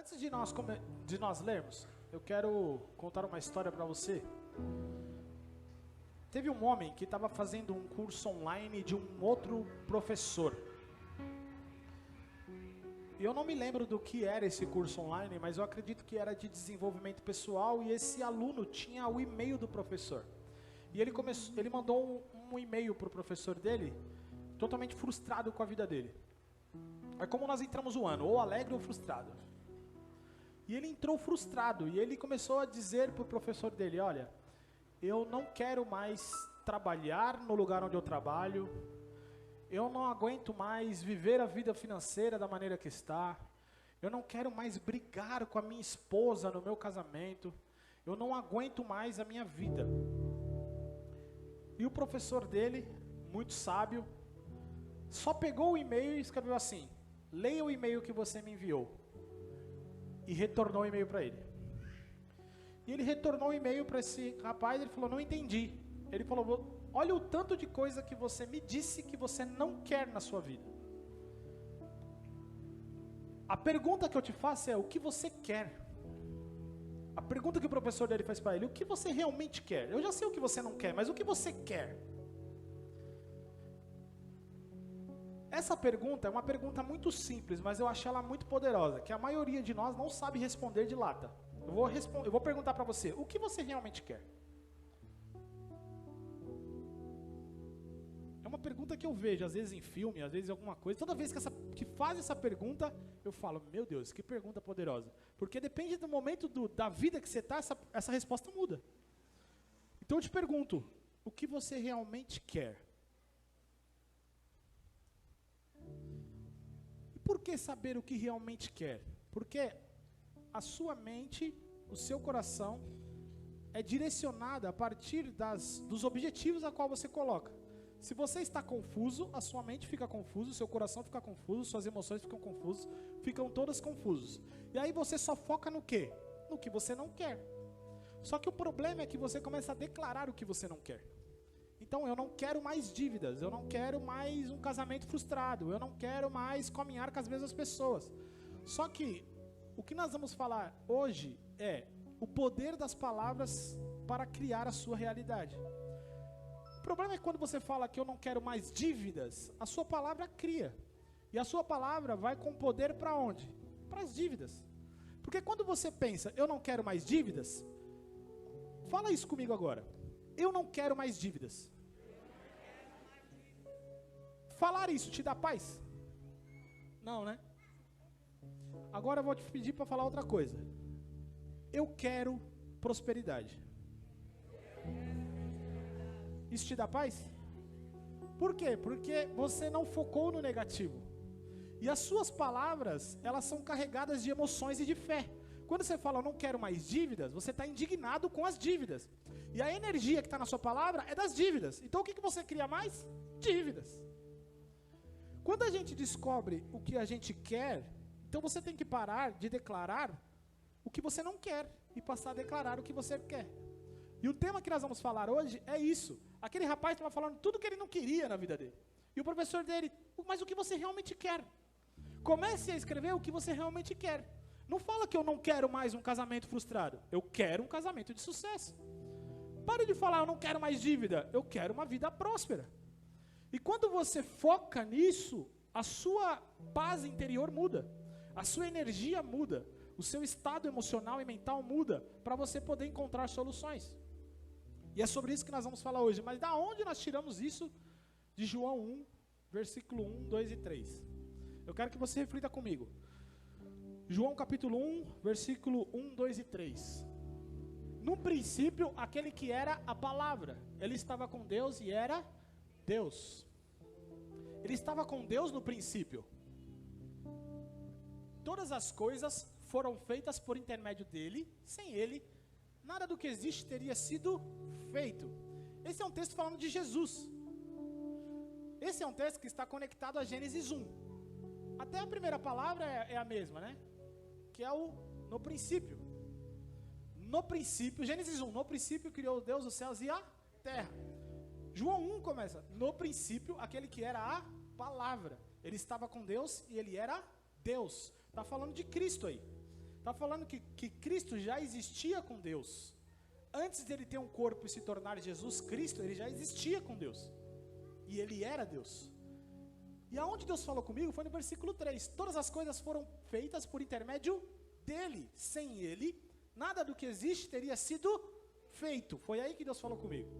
Antes de nós lermos, eu quero contar uma história para você. Teve um homem que estava fazendo um curso online de um outro professor. E eu não me lembro do que era esse curso online, mas eu acredito que era de desenvolvimento pessoal e esse aluno tinha o e-mail do professor. E ele mandou um e-mail para o professor dele, totalmente frustrado com a vida dele. É como nós entramos o ano, ou alegre ou frustrado. E ele entrou frustrado e ele começou a dizer para o professor dele, olha, eu não quero mais trabalhar no lugar onde eu trabalho, eu não aguento mais viver a vida financeira da maneira que está, eu não quero mais brigar com a minha esposa no meu casamento, eu não aguento mais a minha vida. E o professor dele, muito sábio, só pegou o e-mail e escreveu assim, leia o e-mail que você me enviou. E retornou o e-mail para ele. E ele retornou o e-mail para esse rapaz, ele falou, não entendi. Ele falou, olha o tanto de coisa que você me disse que você não quer na sua vida. A pergunta que eu te faço é, o que você quer? A pergunta que o professor dele faz para ele, o que você realmente quer? Eu já sei o que você não quer, mas o que você quer? Essa pergunta é uma pergunta muito simples, mas eu acho ela muito poderosa, que a maioria de nós não sabe responder de lata. Eu vou perguntar para você, o que você realmente quer? É uma pergunta que eu vejo, às vezes em filme, às vezes em alguma coisa. Toda vez que faz essa pergunta, eu falo, meu Deus, que pergunta poderosa. Porque depende do momento da vida que você está, essa resposta muda. Então eu te pergunto, o que você realmente quer? Por que saber o que realmente quer? Porque a sua mente, o seu coração, é direcionada a partir dos objetivos a qual você coloca. Se você está confuso, a sua mente fica confusa, o seu coração fica confuso, suas emoções ficam confusas, ficam todas confusas. E aí você só foca no quê? No que você não quer. Só que o problema é que você começa a declarar o que você não quer. Então, eu não quero mais dívidas, eu não quero mais um casamento frustrado, eu não quero mais caminhar com as mesmas pessoas. Só que, o que nós vamos falar hoje é o poder das palavras para criar a sua realidade. O problema é que quando você fala que eu não quero mais dívidas, a sua palavra cria. E a sua palavra vai com poder para onde? Para as dívidas. Porque quando você pensa, eu não quero mais dívidas, fala isso comigo agora. Eu não quero mais dívidas. Falar isso te dá paz? Não, né? Agora eu vou te pedir para falar outra coisa. Eu quero prosperidade. Isso te dá paz? Por quê? Porque você não focou no negativo. E as suas palavras, elas são carregadas de emoções e de fé. Quando você fala, eu não quero mais dívidas, você está indignado com as dívidas. E a energia que está na sua palavra é das dívidas. Então o que você cria mais? Dívidas. Quando a gente descobre o que a gente quer, então você tem que parar de declarar o que você não quer e passar a declarar o que você quer. E o tema que nós vamos falar hoje é isso. Aquele rapaz estava falando tudo que ele não queria na vida dele. E o professor dele, mas o que você realmente quer? Comece a escrever o que você realmente quer. Não fala que eu não quero mais um casamento frustrado. Eu quero um casamento de sucesso. Pare de falar, eu não quero mais dívida. Eu quero uma vida próspera. E quando você foca nisso, a sua paz interior muda. A sua energia muda. O seu estado emocional e mental muda para você poder encontrar soluções. E é sobre isso que nós vamos falar hoje. Mas da onde nós tiramos isso? De João 1, versículo 1, 2 e 3. Eu quero que você reflita comigo. João capítulo 1, versículo 1, 2 e 3. No princípio, aquele que era a palavra, ele estava com Deus e era Deus. Ele estava com Deus no princípio. Todas as coisas foram feitas por intermédio dele, sem ele, nada do que existe teria sido feito. Esse é um texto falando de Jesus. Esse é um texto que está conectado a Gênesis 1. Até a primeira palavra é a mesma, né? Que é o no princípio. No princípio, Gênesis 1, no princípio criou Deus os céus e a terra. João 1 começa, no princípio, aquele que era a palavra. Ele estava com Deus e ele era Deus. Está falando de Cristo aí. Está falando que Cristo já existia com Deus. Antes dele ter um corpo e se tornar Jesus Cristo, ele já existia com Deus. E ele era Deus. E aonde Deus falou comigo foi no versículo 3. Todas as coisas foram feitas por intermédio dele. Sem ele, nada do que existe teria sido feito. Foi aí que Deus falou comigo.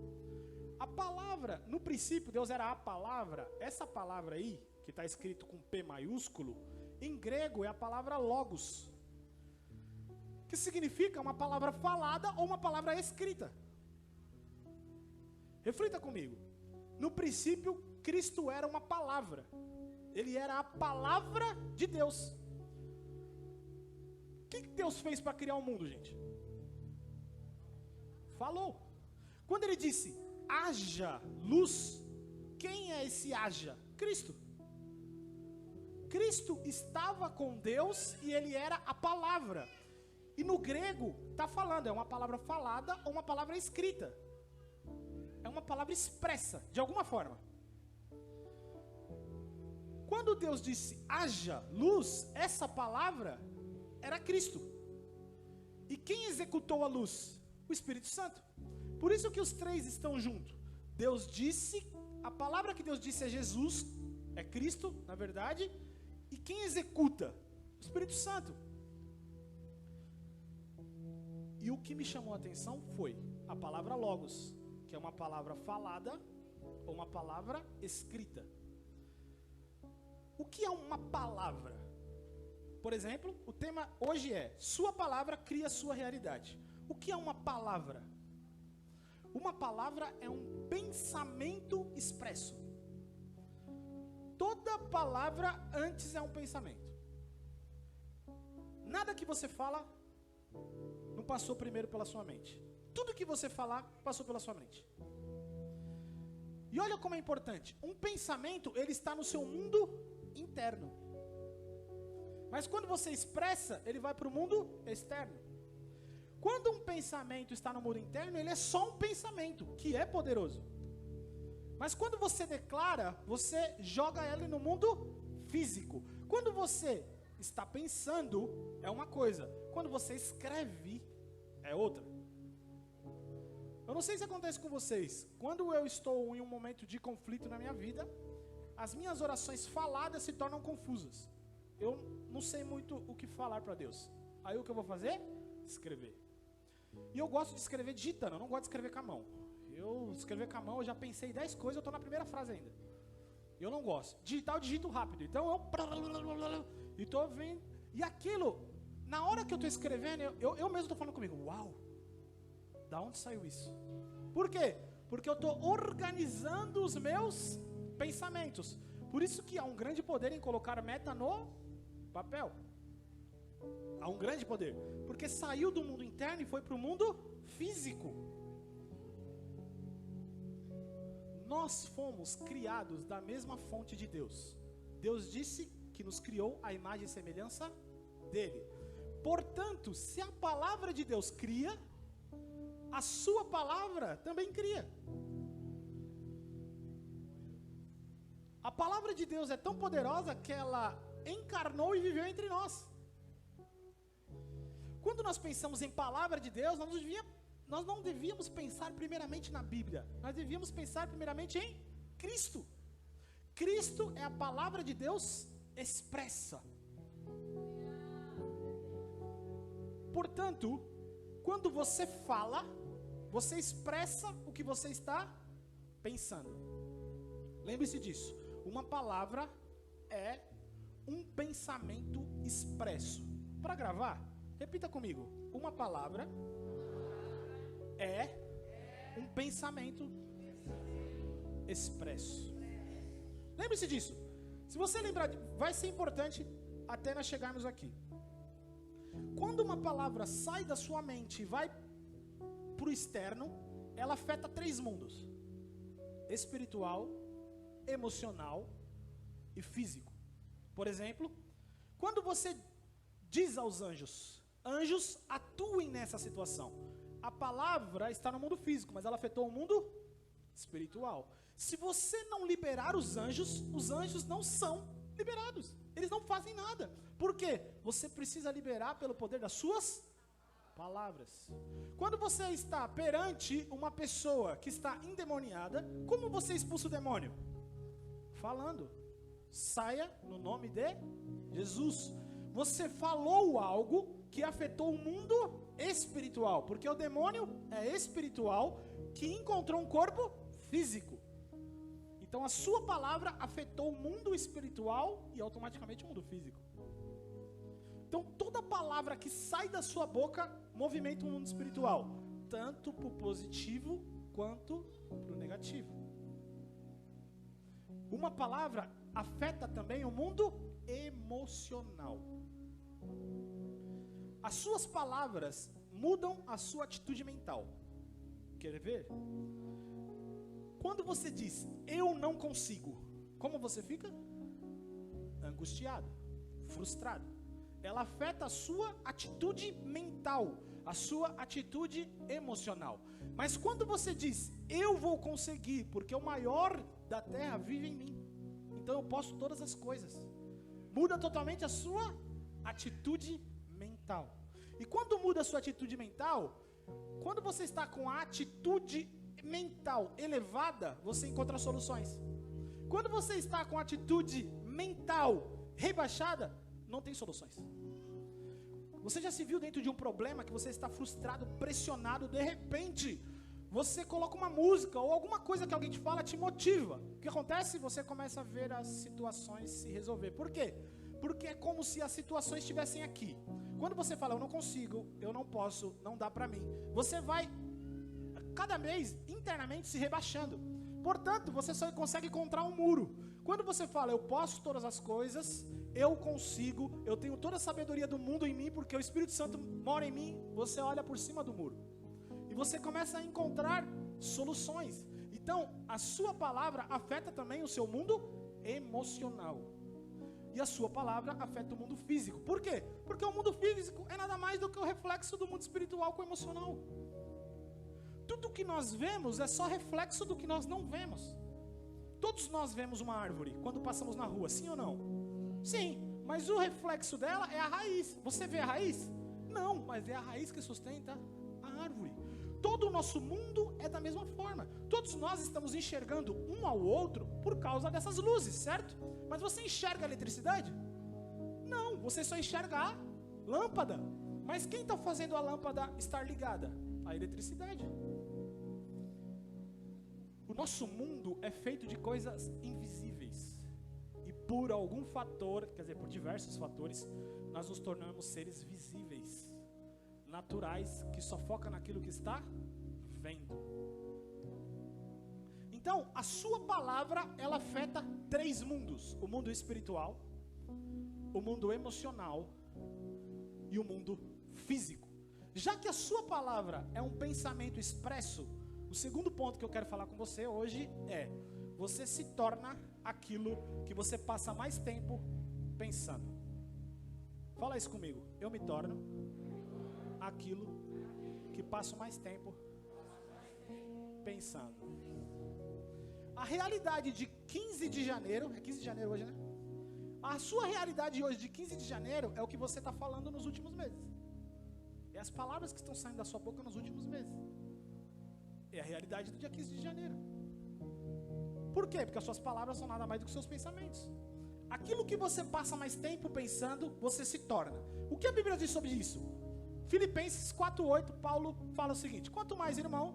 A palavra, no princípio, Deus era a palavra. Essa palavra aí, que está escrito com P maiúsculo, em grego é a palavra logos, que significa uma palavra falada ou uma palavra escrita. Reflita comigo. No princípio, Cristo era uma palavra. Ele era a palavra de Deus. O que Deus fez para criar o mundo, gente? Falou. Quando ele disse, haja luz, quem é esse haja? Cristo. Cristo estava com Deus e ele era a palavra. E no grego, está falando, é uma palavra falada ou uma palavra escrita. É uma palavra expressa, de alguma forma. Quando Deus disse, haja luz, essa palavra era Cristo. E quem executou a luz? O Espírito Santo. Por isso que os três estão juntos. Deus disse, a palavra que Deus disse é Jesus, é Cristo, na verdade. E quem executa? O Espírito Santo. E o que me chamou a atenção foi a palavra logos, que é uma palavra falada ou uma palavra escrita. O que é uma palavra? Por exemplo, o tema hoje é sua palavra cria sua realidade. O que é uma palavra? Uma palavra é um pensamento expresso. Toda palavra antes é um pensamento. Nada que você fala não passou primeiro pela sua mente. Tudo que você falar passou pela sua mente. E olha como é importante. Um pensamento, ele está no seu mundo interno. Mas quando você expressa, ele vai para o mundo externo. Quando um pensamento está no mundo interno, ele é só um pensamento, que é poderoso. Mas quando você declara, você joga ele no mundo físico. Quando você está pensando, é uma coisa. Quando você escreve, é outra. Eu não sei se acontece com vocês. Quando eu estou em um momento de conflito na minha vida, as minhas orações faladas se tornam confusas. Eu não sei muito o que falar para Deus. Aí o que eu vou fazer? Escrever. E eu gosto de escrever digitando, eu não gosto de escrever com a mão. Eu escrever com a mão, eu já pensei 10 coisas, eu estou na primeira frase ainda. Eu não gosto. Digitar eu digito rápido. Então eu estou vendo. E aquilo, na hora que eu estou escrevendo, eu mesmo estou falando comigo, uau, da onde saiu isso? Por quê? Porque eu estou organizando os meus pensamentos. Por isso que há um grande poder em colocar meta no papel. Há um grande poder. Porque saiu do mundo interno e foi para o mundo físico. Nós fomos criados da mesma fonte de Deus. Deus disse que nos criou a imagem e semelhança dele. Portanto, se a palavra de Deus cria, a sua palavra também cria. A palavra de Deus é tão poderosa que ela encarnou e viveu entre nós. Quando nós pensamos em palavra de Deus, nós não devíamos pensar primeiramente na Bíblia. Nós devíamos pensar primeiramente em Cristo. Cristo é a palavra de Deus expressa. Portanto, quando você fala, você expressa o que você está pensando. Lembre-se disso. Uma palavra é um pensamento expresso. Para gravar, repita comigo. Uma palavra é um pensamento expresso. Lembre-se disso. Se você lembrar, vai ser importante até nós chegarmos aqui. Quando uma palavra sai da sua mente e vai para o externo, ela afeta 3 mundos: espiritual, emocional e físico. Por exemplo, quando você diz aos anjos, anjos atuem nessa situação. A palavra está no mundo físico, mas ela afetou o mundo espiritual. Se você não liberar os anjos não são liberados. Eles não fazem nada. Por quê? Você precisa liberar pelo poder das suas palavras. Quando você está perante uma pessoa que está endemoniada, como você expulsa o demônio? Falando. Saia no nome de Jesus. Você falou algo que afetou o mundo espiritual, porque o demônio é espiritual que encontrou um corpo físico. Então a sua palavra afetou o mundo espiritual e automaticamente o mundo físico. Então toda palavra que sai da sua boca movimenta o mundo espiritual, tanto para o positivo quanto para o negativo. Uma palavra afeta também o mundo emocional. As suas palavras mudam a sua atitude mental. Quer ver? Quando você diz, eu não consigo, como você fica? Angustiado, frustrado. Ela afeta a sua atitude mental, a sua atitude emocional. Mas quando você diz, eu vou conseguir, porque o maior da terra vive em mim, então eu posso todas as coisas. Muda totalmente a sua atitude mental. E quando muda a sua atitude mental, quando você está com a atitude mental elevada, você encontra soluções. Quando você está com a atitude mental rebaixada, não tem soluções. Você já se viu dentro de um problema que você está frustrado, pressionado, de repente você coloca uma música ou alguma coisa que alguém te fala, te motiva. O que acontece? Você começa a ver as situações se resolver. Por quê? Porque é como se as situações estivessem aqui. Quando você fala, eu não consigo, eu não posso, não dá pra mim, você vai, cada mês, internamente se rebaixando. Portanto, você só consegue encontrar um muro. Quando você fala, eu posso todas as coisas, eu consigo, eu tenho toda a sabedoria do mundo em mim, porque o Espírito Santo mora em mim, você olha por cima do muro. E você começa a encontrar soluções. Então, a sua palavra afeta também o seu mundo emocional. E a sua palavra afeta o mundo físico. Por quê? Porque o mundo físico é nada mais do que o reflexo do mundo espiritual com o emocional. Tudo que nós vemos é só reflexo do que nós não vemos. Todos nós vemos uma árvore quando passamos na rua, sim ou não? Sim, mas o reflexo dela é a raiz. Você vê a raiz? Não, mas é a raiz que sustenta a árvore. Todo o nosso mundo é da mesma forma. Todos nós estamos enxergando um ao outro por causa dessas luzes, certo? Mas você enxerga a eletricidade? Não, você só enxerga a lâmpada. Mas quem está fazendo a lâmpada estar ligada? A eletricidade. O nosso mundo é feito de coisas invisíveis. E por algum fator, quer dizer, por diversos fatores, nós nos tornamos seres visíveis, naturais, que só foca naquilo que está vendo. Então, a sua palavra, ela afeta 3 mundos: o mundo espiritual, o mundo emocional e o mundo físico. Já que a sua palavra é um pensamento expresso, o segundo ponto que eu quero falar com você hoje é: você se torna aquilo que você passa mais tempo pensando. Fala isso comigo. Eu me torno aquilo que passo mais tempo pensando. A realidade de 15 de janeiro, é 15 de janeiro hoje, né? A sua realidade hoje de 15 de janeiro é o que você está falando nos últimos meses. É as palavras que estão saindo da sua boca nos últimos meses. É a realidade do dia 15 de janeiro. Por quê? Porque as suas palavras são nada mais do que seus pensamentos. Aquilo que você passa mais tempo pensando, você se torna. O que a Bíblia diz sobre isso? Filipenses 4:8, Paulo fala o seguinte: quanto mais, irmão,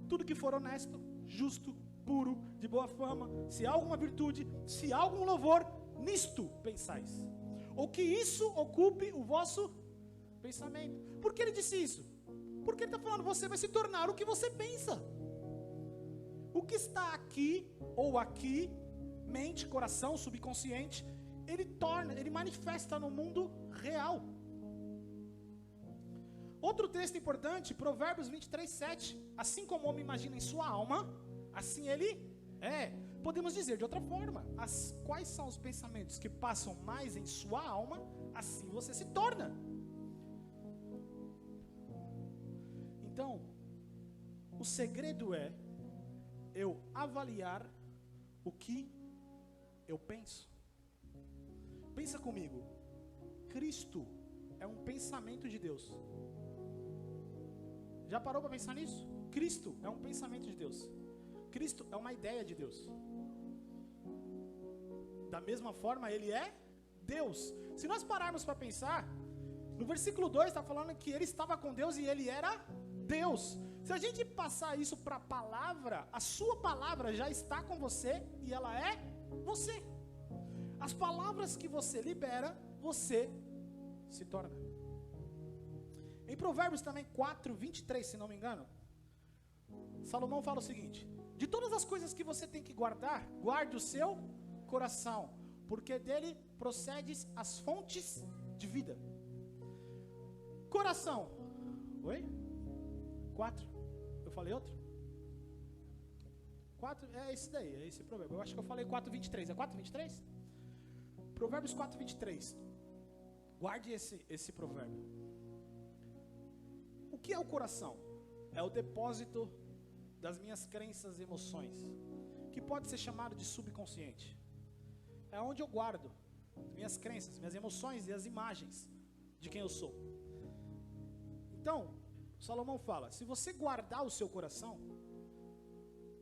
tudo que for honesto, justo, puro, de boa fama, se há alguma virtude, se há algum louvor, nisto pensais. Ou que isso ocupe o vosso pensamento. Por que ele disse isso? Porque ele está falando, você vai se tornar o que você pensa. O que está aqui, ou aqui, mente, coração, subconsciente, ele manifesta no mundo real. Outro texto importante, Provérbios 23:7. Assim como o homem imagina em sua alma, assim ele é. Podemos dizer de outra forma, quais são os pensamentos que passam mais em sua alma, assim você se torna. Então, o segredo é eu avaliar o que eu penso. Pensa comigo. Cristo é um pensamento de Deus. Já parou para pensar nisso? Cristo é um pensamento de Deus. Cristo é uma ideia de Deus. Da mesma forma, Ele é Deus. Se nós pararmos para pensar, no versículo 2 está falando que Ele estava com Deus e Ele era Deus. Se a gente passar isso para a palavra, a sua palavra já está com você e ela é você. As palavras que você libera, você se torna. Em Provérbios também 4:23, se não me engano, Salomão fala o seguinte: de todas as coisas que você tem que guardar, guarde o seu coração, porque dele procedem as fontes de vida. Coração. Oi? 4. Eu falei outro? 4, é esse daí, é esse provérbio. Eu acho que eu falei 4:23. É 4:23? Provérbios 4:23. Guarde esse provérbio. O que é o coração? É o depósito das minhas crenças e emoções, que pode ser chamado de subconsciente. É onde eu guardo minhas crenças, minhas emoções e as imagens de quem eu sou. Então, Salomão fala, se você guardar o seu coração,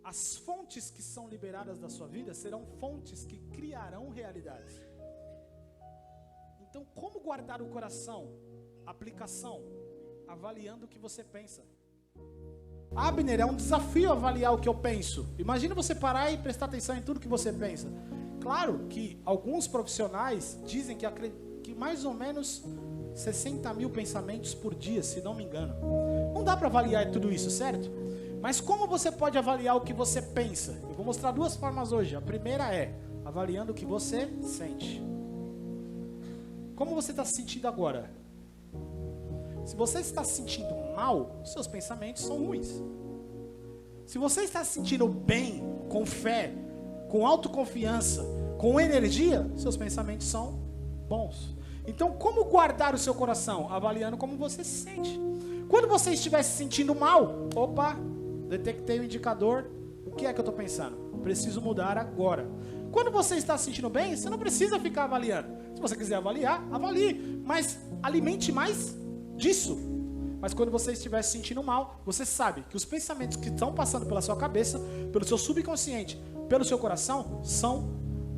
as fontes que são liberadas da sua vida serão fontes que criarão realidades. Então, como guardar o coração? Aplicação, avaliando o que você pensa. Abner, é um desafio avaliar o que eu penso. Imagina você parar e prestar atenção em tudo que você pensa. Claro que alguns profissionais dizem que mais ou menos 60 mil pensamentos por dia, se não me engano. Não dá para avaliar tudo isso, certo? Mas como você pode avaliar o que você pensa? Eu vou mostrar duas formas hoje. A primeira é avaliando o que você sente. Como você está se sentindo agora? Se você está se sentindo mal, seus pensamentos são ruins. Se você está se sentindo bem, com fé, com autoconfiança, com energia, seus pensamentos são bons. Então, como guardar o seu coração? Avaliando como você se sente. Quando você estiver se sentindo mal, opa, detectei o indicador, o que é que eu estou pensando? Preciso mudar agora. Quando você está se sentindo bem, você não precisa ficar avaliando. Se você quiser avaliar, avalie, mas alimente mais disso. Mas quando você estiver se sentindo mal, você sabe que os pensamentos que estão passando pela sua cabeça, pelo seu subconsciente, pelo seu coração, são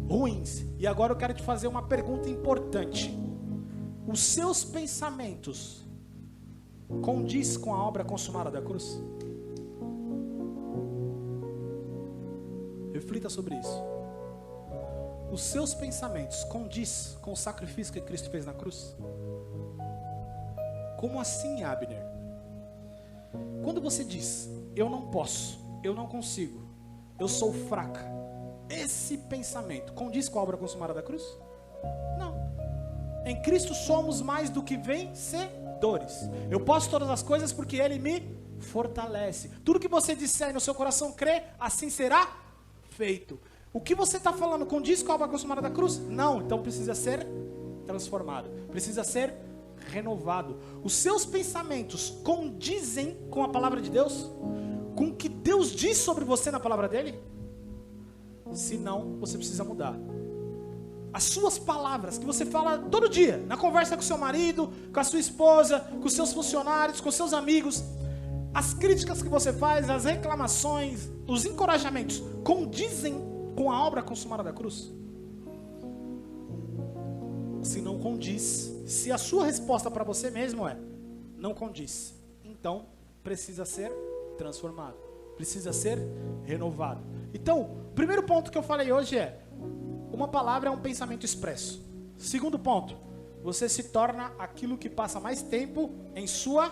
ruins. E agora eu quero te fazer uma pergunta importante. Os seus pensamentos condiz com a obra consumada da cruz? Reflita sobre isso. Os seus pensamentos condiz com o sacrifício que Cristo fez na cruz? Como assim, Abner? Quando você diz, eu não posso, eu não consigo, eu sou fraca, esse pensamento condiz com a obra consumada da cruz? Não. Em Cristo somos mais do que vencedores. Eu posso todas as coisas porque Ele me fortalece. Tudo que você disser e no seu coração crê, assim será feito. O que você está falando condiz com a obra consumada da cruz? Não, então precisa ser transformado, precisa ser renovado. Os seus pensamentos condizem com a palavra de Deus? Com o que Deus diz sobre você na palavra dele? Se não, você precisa mudar. As suas palavras que você fala todo dia, na conversa com seu marido, com a sua esposa, com os seus funcionários, com seus amigos, as críticas que você faz, as reclamações, os encorajamentos, condizem com a obra consumada da cruz? Se não condiz, se a sua resposta para você mesmo é não condiz, então precisa ser transformado, precisa ser renovado. Então, o primeiro ponto que eu falei hoje é: uma palavra é um pensamento expresso. Segundo ponto, você se torna aquilo que passa mais tempo em sua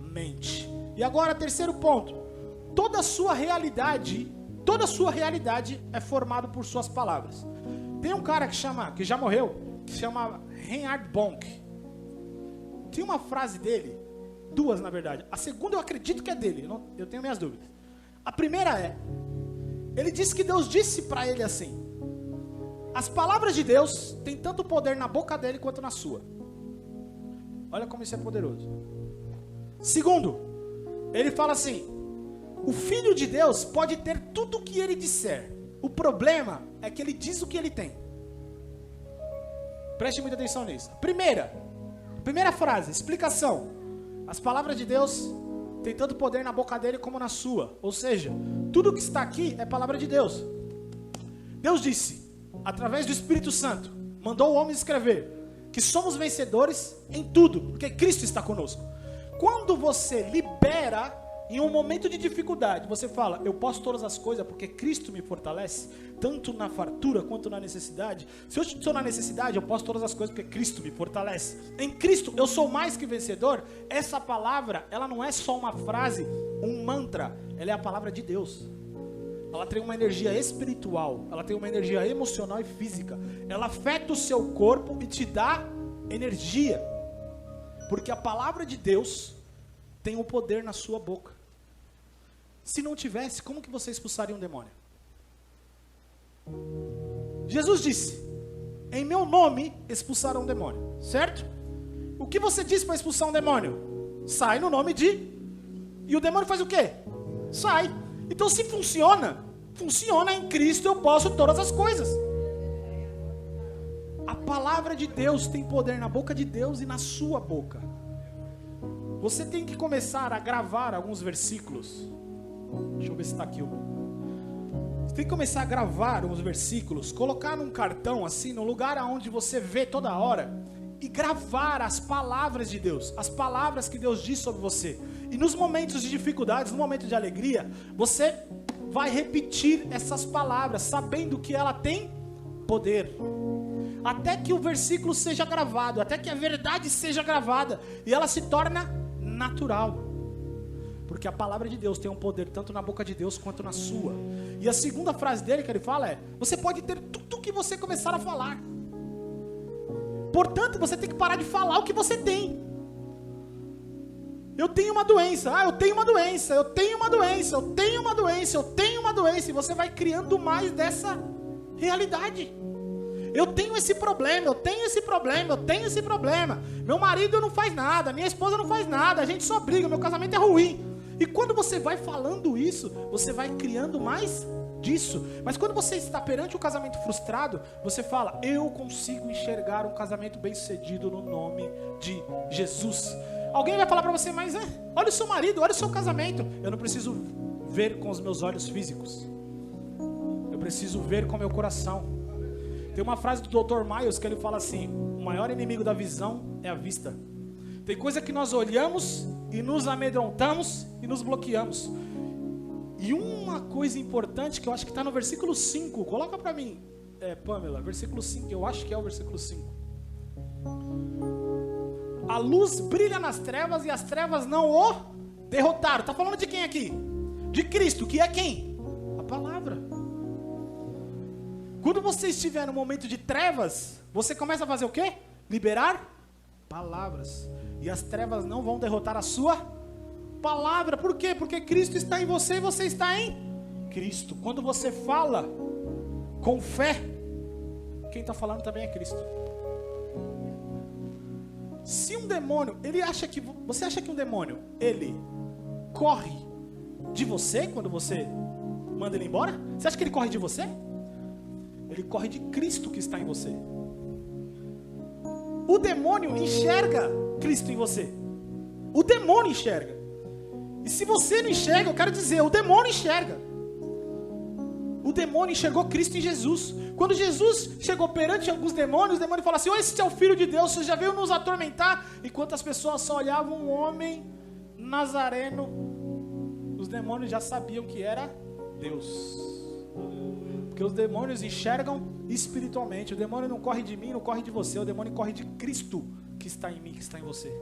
mente. E agora, terceiro ponto, toda a sua realidade é formada por suas palavras. Tem um cara que já morreu, que chama Reinhard Bonk. Tem uma frase dele, duas na verdade. A segunda eu acredito que é dele, eu tenho minhas dúvidas. A primeira é, ele disse que Deus disse para ele assim: as palavras de Deus têm tanto poder na boca dele quanto na sua. Olha como isso é poderoso. Segundo, ele fala assim: o Filho de Deus pode ter tudo o que ele disser. O problema é que ele diz o que ele tem. Preste muita atenção nisso. Primeira frase, explicação. As palavras de Deus têm tanto poder na boca dele como na sua. Ou seja, tudo que está aqui é palavra de Deus. Deus disse, através do Espírito Santo, mandou o homem escrever que somos vencedores em tudo, porque Cristo está conosco. Quando você libera em um momento de dificuldade, você fala, eu posso todas as coisas porque Cristo me fortalece, tanto na fartura quanto na necessidade. Se eu estou na necessidade, eu posso todas as coisas porque Cristo me fortalece. Em Cristo eu sou mais que vencedor. Essa palavra, ela não é só uma frase, um mantra, ela é a palavra de Deus. Ela tem uma energia espiritual, ela tem uma energia emocional e física. Ela afeta o seu corpo e te dá energia. Porque a palavra de Deus tem um poder na sua boca. Se não tivesse, como que você expulsaria um demônio? Jesus disse, em meu nome expulsarão um demônio, certo? O que você disse para expulsar um demônio? Sai no nome de... E o demônio faz o quê? Sai. Então se funciona em Cristo, eu posso todas as coisas. A palavra de Deus tem poder na boca de Deus e na sua boca. Você tem que começar a gravar alguns versículos. Deixa eu ver se está aqui. Você tem que começar a gravar uns versículos, colocar num cartão assim, no lugar onde você vê toda hora, e gravar as palavras de Deus, as palavras que Deus diz sobre você. E nos momentos de dificuldades, no momento de alegria, você vai repetir essas palavras, sabendo que ela tem poder. Até que o versículo seja gravado, até que a verdade seja gravada, e ela se torna natural. Porque a palavra de Deus tem um poder tanto na boca de Deus quanto na sua. E a segunda frase dele que ele fala é, você pode ter tudo o que você começar a falar. Portanto, você tem que parar de falar o que você tem. Eu tenho uma doença, eu tenho uma doença, eu tenho uma doença, eu tenho uma doença, eu tenho uma doença. E você vai criando mais dessa realidade. Eu tenho esse problema, eu tenho esse problema, eu tenho esse problema. Meu marido não faz nada, minha esposa não faz nada, a gente só briga, meu casamento é ruim. E quando você vai falando isso, você vai criando mais disso. Mas quando você está perante um casamento frustrado, você fala, eu consigo enxergar um casamento bem-sucedido no nome de Jesus. Alguém vai falar para você, mas olha o seu marido, olha o seu casamento. Eu não preciso ver com os meus olhos físicos. Eu preciso ver com o meu coração. Tem uma frase do Dr. Miles que ele fala assim, o maior inimigo da visão é a vista. Tem coisa que nós olhamos e nos amedrontamos e nos bloqueamos. E uma coisa importante que eu acho que está no versículo 5, coloca para mim, Pamela, versículo 5, eu acho que é o versículo 5. A luz brilha nas trevas e as trevas não o derrotaram. Está falando de quem aqui? De Cristo, que é quem? A palavra. Quando você estiver no momento de trevas, você começa a fazer o quê? Liberar palavras. E as trevas não vão derrotar a sua palavra. Por quê? Porque Cristo está em você e você está em Cristo. Quando você fala com fé, quem está falando também é Cristo. Se um demônio, você acha que um demônio, ele corre de você quando você manda ele embora? Você acha que ele corre de você? Ele corre de Cristo que está em você. O demônio enxerga Cristo em você. O demônio enxerga. E se você não enxerga, eu quero dizer, o demônio enxerga. O demônio enxergou Cristo em Jesus. Quando Jesus chegou perante alguns demônios, os demônios falaram assim, esse é o Filho de Deus, você já veio nos atormentar. Enquanto as pessoas só olhavam um homem nazareno, os demônios já sabiam que era Deus. Porque os demônios enxergam espiritualmente. O demônio não corre de mim, não corre de você. O demônio corre de Cristo que está em mim, que está em você.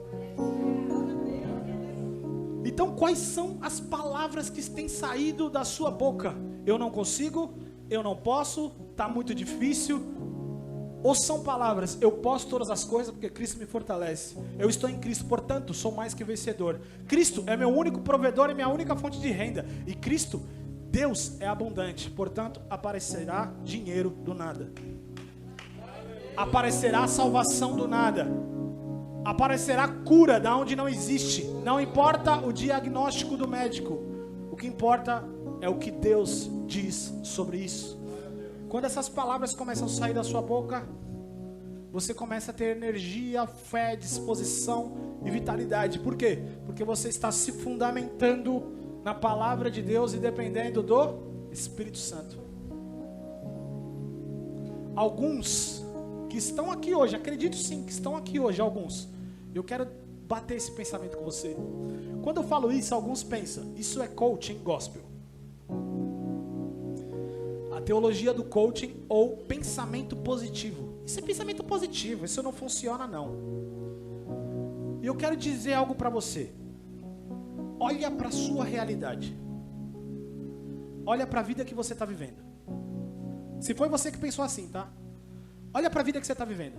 Então quais são as palavras que têm saído da sua boca? Eu não consigo, eu não posso, está muito difícil. Ou são palavras, eu posso todas as coisas porque Cristo me fortalece. Eu estou em Cristo, portanto sou mais que vencedor. Cristo é meu único provedor e minha única fonte de renda. E Cristo, Deus é abundante, portanto aparecerá dinheiro do nada. Aparecerá salvação do nada. Aparecerá cura da onde não existe. Não importa o diagnóstico do médico. O que importa é o que Deus diz sobre isso. Quando essas palavras começam a sair da sua boca, você começa a ter energia, fé, disposição e vitalidade. Por quê? Porque você está se fundamentando na palavra de Deus e dependendo do Espírito Santo. Alguns que estão aqui hoje, acredito sim que estão aqui hoje, alguns. Eu quero bater esse pensamento com você. Quando eu falo isso, alguns pensam, isso é coaching gospel. A teologia do coaching ou pensamento positivo. Isso é pensamento positivo, isso não funciona não. E eu quero dizer algo para você. Olha para a sua realidade. Olha para a vida que você está vivendo. Se foi você que pensou assim, tá? Olha para a vida que você está vivendo.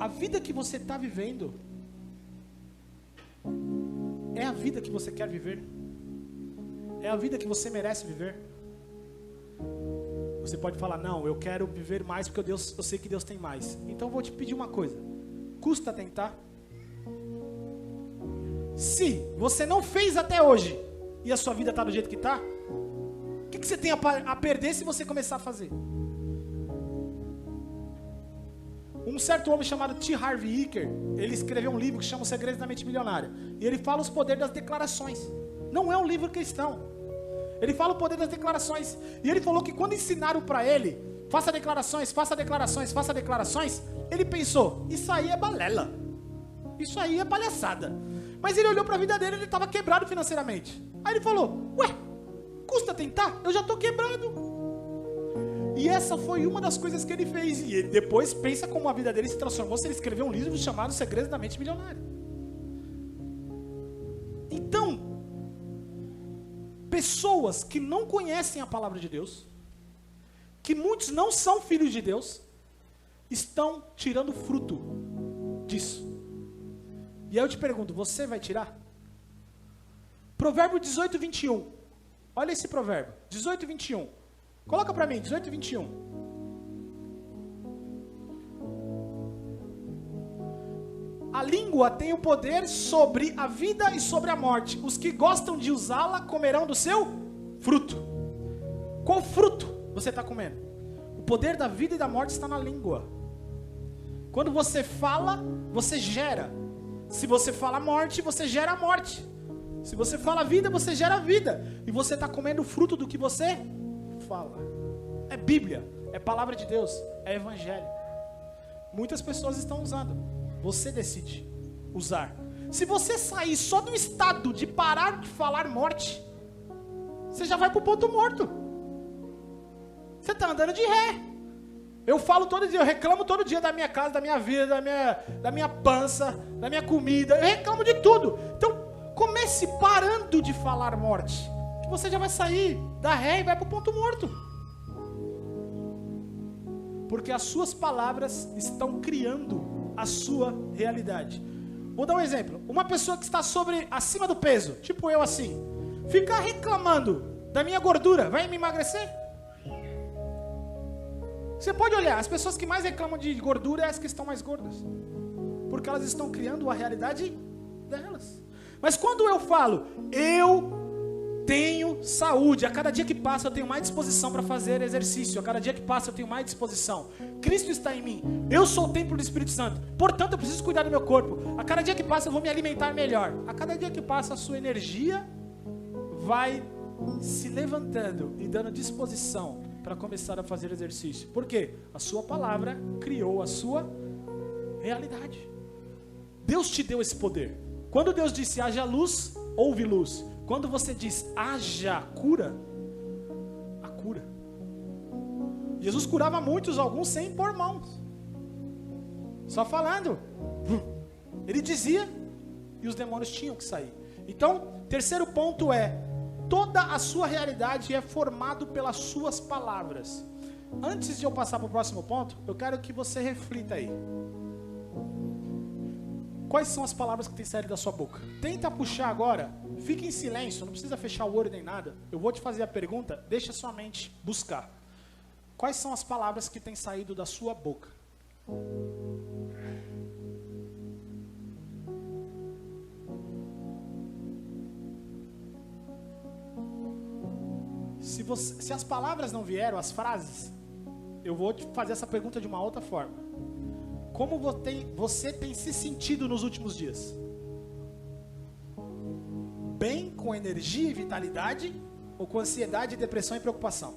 A vida que você está vivendo é a vida que você quer viver? É a vida que você merece viver? Você pode falar, não, eu quero viver mais porque eu sei que Deus tem mais. Então eu vou te pedir uma coisa. Custa tentar? Se você não fez até hoje e a sua vida está do jeito que está, o que você tem a perder se você começar a fazer? Um certo homem chamado T. Harv Eker, ele escreveu um livro que chama O Segredo da Mente Milionária. E ele fala os poderes das declarações. Não é um livro cristão. Ele fala o poder das declarações. E ele falou que quando ensinaram para ele, faça declarações, faça declarações, faça declarações, ele pensou, isso aí é balela. Isso aí é palhaçada. Mas ele olhou para a vida dele e ele estava quebrado financeiramente. Aí ele falou, ué, custa tentar? Eu já estou quebrado. E essa foi uma das coisas que ele fez. E ele depois pensa como a vida dele se transformou se ele escreveu um livro chamado Segredos da Mente Milionária. Então, pessoas que não conhecem a palavra de Deus, que muitos não são filhos de Deus, estão tirando fruto disso. E aí eu te pergunto, você vai tirar? Provérbio 18, 21. Olha esse provérbio, 18, 21. Coloca para mim, 18 e 21. A língua tem o poder sobre a vida e sobre a morte. Os que gostam de usá-la comerão do seu fruto. Qual fruto você está comendo? O poder da vida e da morte está na língua. Quando você fala, você gera. Se você fala morte, você gera a morte. Se você fala vida, você gera a vida. E você está comendo o fruto do que você fala. É Bíblia, é palavra de Deus, é Evangelho. Muitas pessoas estão usando. Você decide usar. Se você sair só do estado de parar de falar morte, você já vai para o ponto morto. Você está andando de ré. Eu falo todo dia, eu reclamo todo dia da minha casa, da minha vida, da minha pança, da minha comida. Eu reclamo de tudo. Então, comece parando de falar morte, que você já vai sair da ré e vai para o ponto morto. Porque as suas palavras estão criando a sua realidade. Vou dar um exemplo. Uma pessoa que está acima do peso, tipo eu assim, ficar reclamando da minha gordura, vai me emagrecer? Você pode olhar, as pessoas que mais reclamam de gordura é as que estão mais gordas. Porque elas estão criando a realidade delas. Mas quando eu falo, eu tenho saúde, a cada dia que passa eu tenho mais disposição para fazer exercício, a cada dia que passa eu tenho mais disposição, Cristo está em mim, eu sou o templo do Espírito Santo, portanto eu preciso cuidar do meu corpo, a cada dia que passa eu vou me alimentar melhor, a cada dia que passa a sua energia vai se levantando e dando disposição para começar a fazer exercício. Por quê? A sua palavra criou a sua realidade. Deus te deu esse poder. Quando Deus disse haja luz, houve luz. Quando você diz haja cura, a cura. Jesus curava muitos, alguns sem impor mãos. Só falando. Ele dizia e os demônios tinham que sair. Então, terceiro ponto é, toda a sua realidade é formado pelas suas palavras. Antes de eu passar para o próximo ponto, eu quero que você reflita aí. Quais são as palavras que têm saído da sua boca? Tenta puxar agora, fique em silêncio, não precisa fechar o olho nem nada. Eu vou te fazer a pergunta, deixa sua mente buscar. Quais são as palavras que têm saído da sua boca? se as palavras não vieram, as frases, eu vou te fazer essa pergunta de uma outra forma. Como você tem se sentido nos últimos dias? Bem, com energia e vitalidade, ou com ansiedade, depressão e preocupação?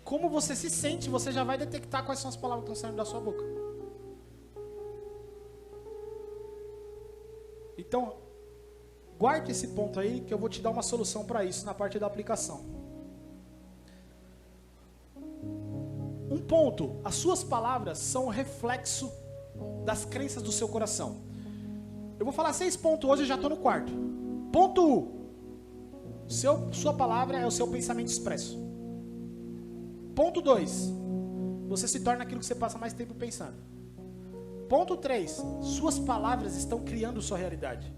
Como você se sente, você já vai detectar quais são as palavras que estão saindo da sua boca. Então, guarde esse ponto aí, que eu vou te dar uma solução para isso na parte da aplicação. Um ponto, as suas palavras são o reflexo das crenças do seu coração. Eu vou falar 6 pontos hoje, eu já estou no quarto. Ponto 1. Sua palavra é o seu pensamento expresso. Ponto 2. Você se torna aquilo que você passa mais tempo pensando. Ponto 3. Suas palavras estão criando sua realidade.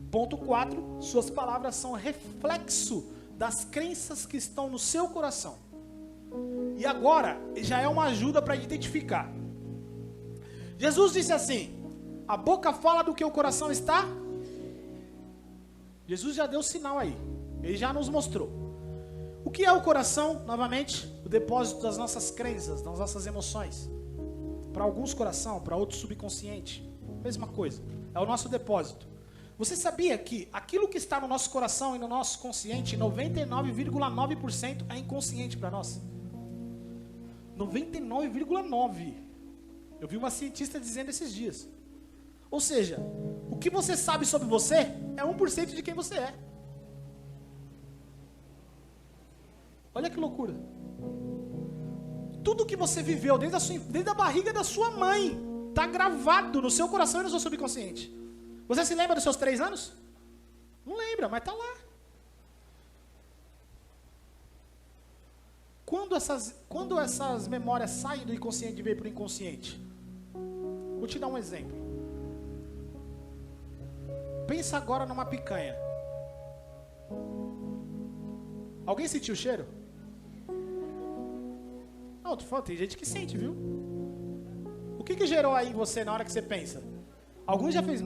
Ponto 4. Suas palavras são reflexo das crenças que estão no seu coração. E agora, já é uma ajuda para identificar. Jesus disse assim: a boca fala do que o coração está. Jesus já deu sinal aí. Ele já nos mostrou. O que é o coração? Novamente, o depósito das nossas crenças, das nossas emoções. Para alguns coração, para outros subconsciente. Mesma coisa. É o nosso depósito. Você sabia que aquilo que está no nosso coração e no nosso consciente, 99,9% é inconsciente para nós? 99,9%. Eu vi uma cientista dizendo esses dias. Ou seja, o que você sabe sobre você é 1% de quem você é. Olha que loucura. Tudo que você viveu desde a barriga da sua mãe está gravado no seu coração e no seu subconsciente. Você se lembra dos seus 3 anos? Não lembra, mas está lá. Quando essas memórias saem do inconsciente e vêm para o inconsciente? Vou te dar um exemplo. Pensa agora numa picanha. Alguém sentiu o cheiro? Não, tô falando, tem gente que sente, viu? O que gerou aí em você na hora que você pensa? Alguns já fez.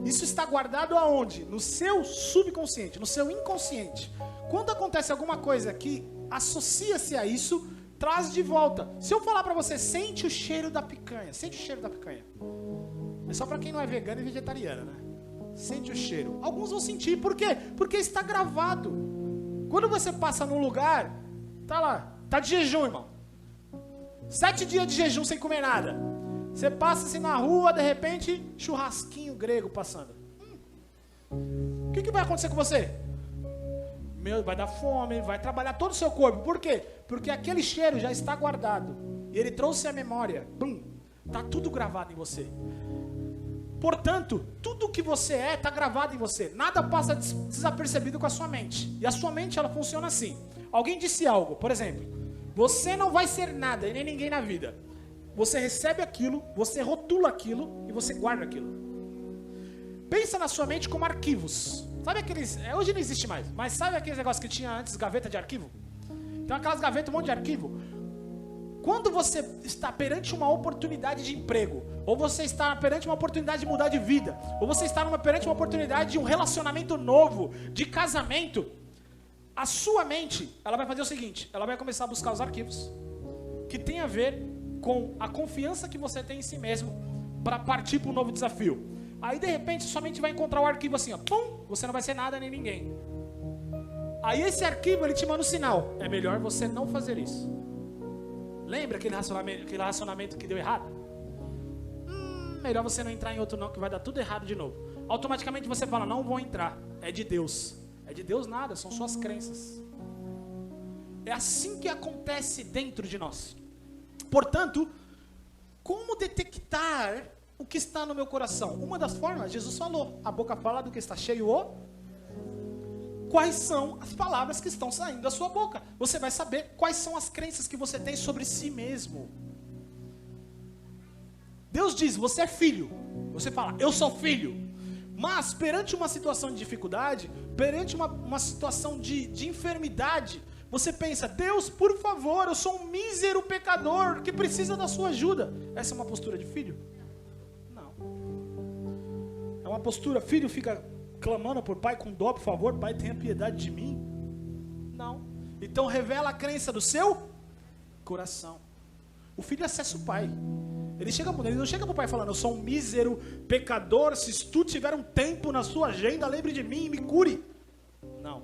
Isso está guardado aonde? No seu subconsciente, no seu inconsciente. Quando acontece alguma coisa que associa-se a isso, traz de volta. Se eu falar pra você, sente o cheiro da picanha. Sente o cheiro da picanha. É só pra quem não é vegano e vegetariano, né? Sente o cheiro. Alguns vão sentir. Por quê? Porque está gravado. Quando você passa num lugar, tá lá, tá de jejum, irmão. 7 dias de jejum sem comer nada. Você passa assim na rua, de repente, churrasquinho grego passando. O que vai acontecer com você? Vai dar fome, vai trabalhar todo o seu corpo. Por quê? Porque aquele cheiro já está guardado. E ele trouxe a memória. Tá tudo gravado em você. Portanto, tudo que você é está gravado em você. Nada passa desapercebido com a sua mente. E a sua mente, ela funciona assim. Alguém disse algo, por exemplo, você não vai ser nada e nem ninguém na vida. Você recebe aquilo, você rotula aquilo e você guarda aquilo. Pensa na sua mente como arquivos. Sabe aqueles... hoje não existe mais, mas sabe aqueles negócios que tinha antes, gaveta de arquivo? Então aquelas gavetas, um monte de arquivo. Quando você está perante uma oportunidade de emprego, ou você está perante uma oportunidade de mudar de vida, ou você está perante uma oportunidade de um relacionamento novo, de casamento, a sua mente, ela vai fazer o seguinte, ela vai começar a buscar os arquivos que tem a ver com a confiança que você tem em si mesmo para partir para um novo desafio. Aí de repente sua mente vai encontrar o arquivo assim, ó, pum, você não vai ser nada nem ninguém. Aí esse arquivo ele te manda um sinal, é melhor você não fazer isso. Lembra aquele relacionamento que deu errado? Melhor você não entrar em outro não, que vai dar tudo errado de novo. Automaticamente você fala, não vou entrar, é de Deus. É de Deus nada, são suas crenças. É assim que acontece dentro de nós. Portanto, como detectar o que está no meu coração? Uma das formas, Jesus falou, a boca fala do que está cheio quais são as palavras que estão saindo da sua boca. Você vai saber quais são as crenças que você tem sobre si mesmo. Deus diz, você é filho. Você fala, eu sou filho. Mas perante uma situação de dificuldade, perante uma situação de enfermidade, você pensa, Deus, por favor, eu sou um mísero pecador que precisa da sua ajuda. Essa é uma postura de filho? Não. É uma postura, filho fica clamando por pai com dó, por favor, pai, tenha piedade de mim. Não. Então revela a crença do seu coração. O filho acessa o pai. Ele não chega para o pai falando, eu sou um mísero pecador, se tu tiver um tempo na sua agenda, lembre de mim e me cure. Não.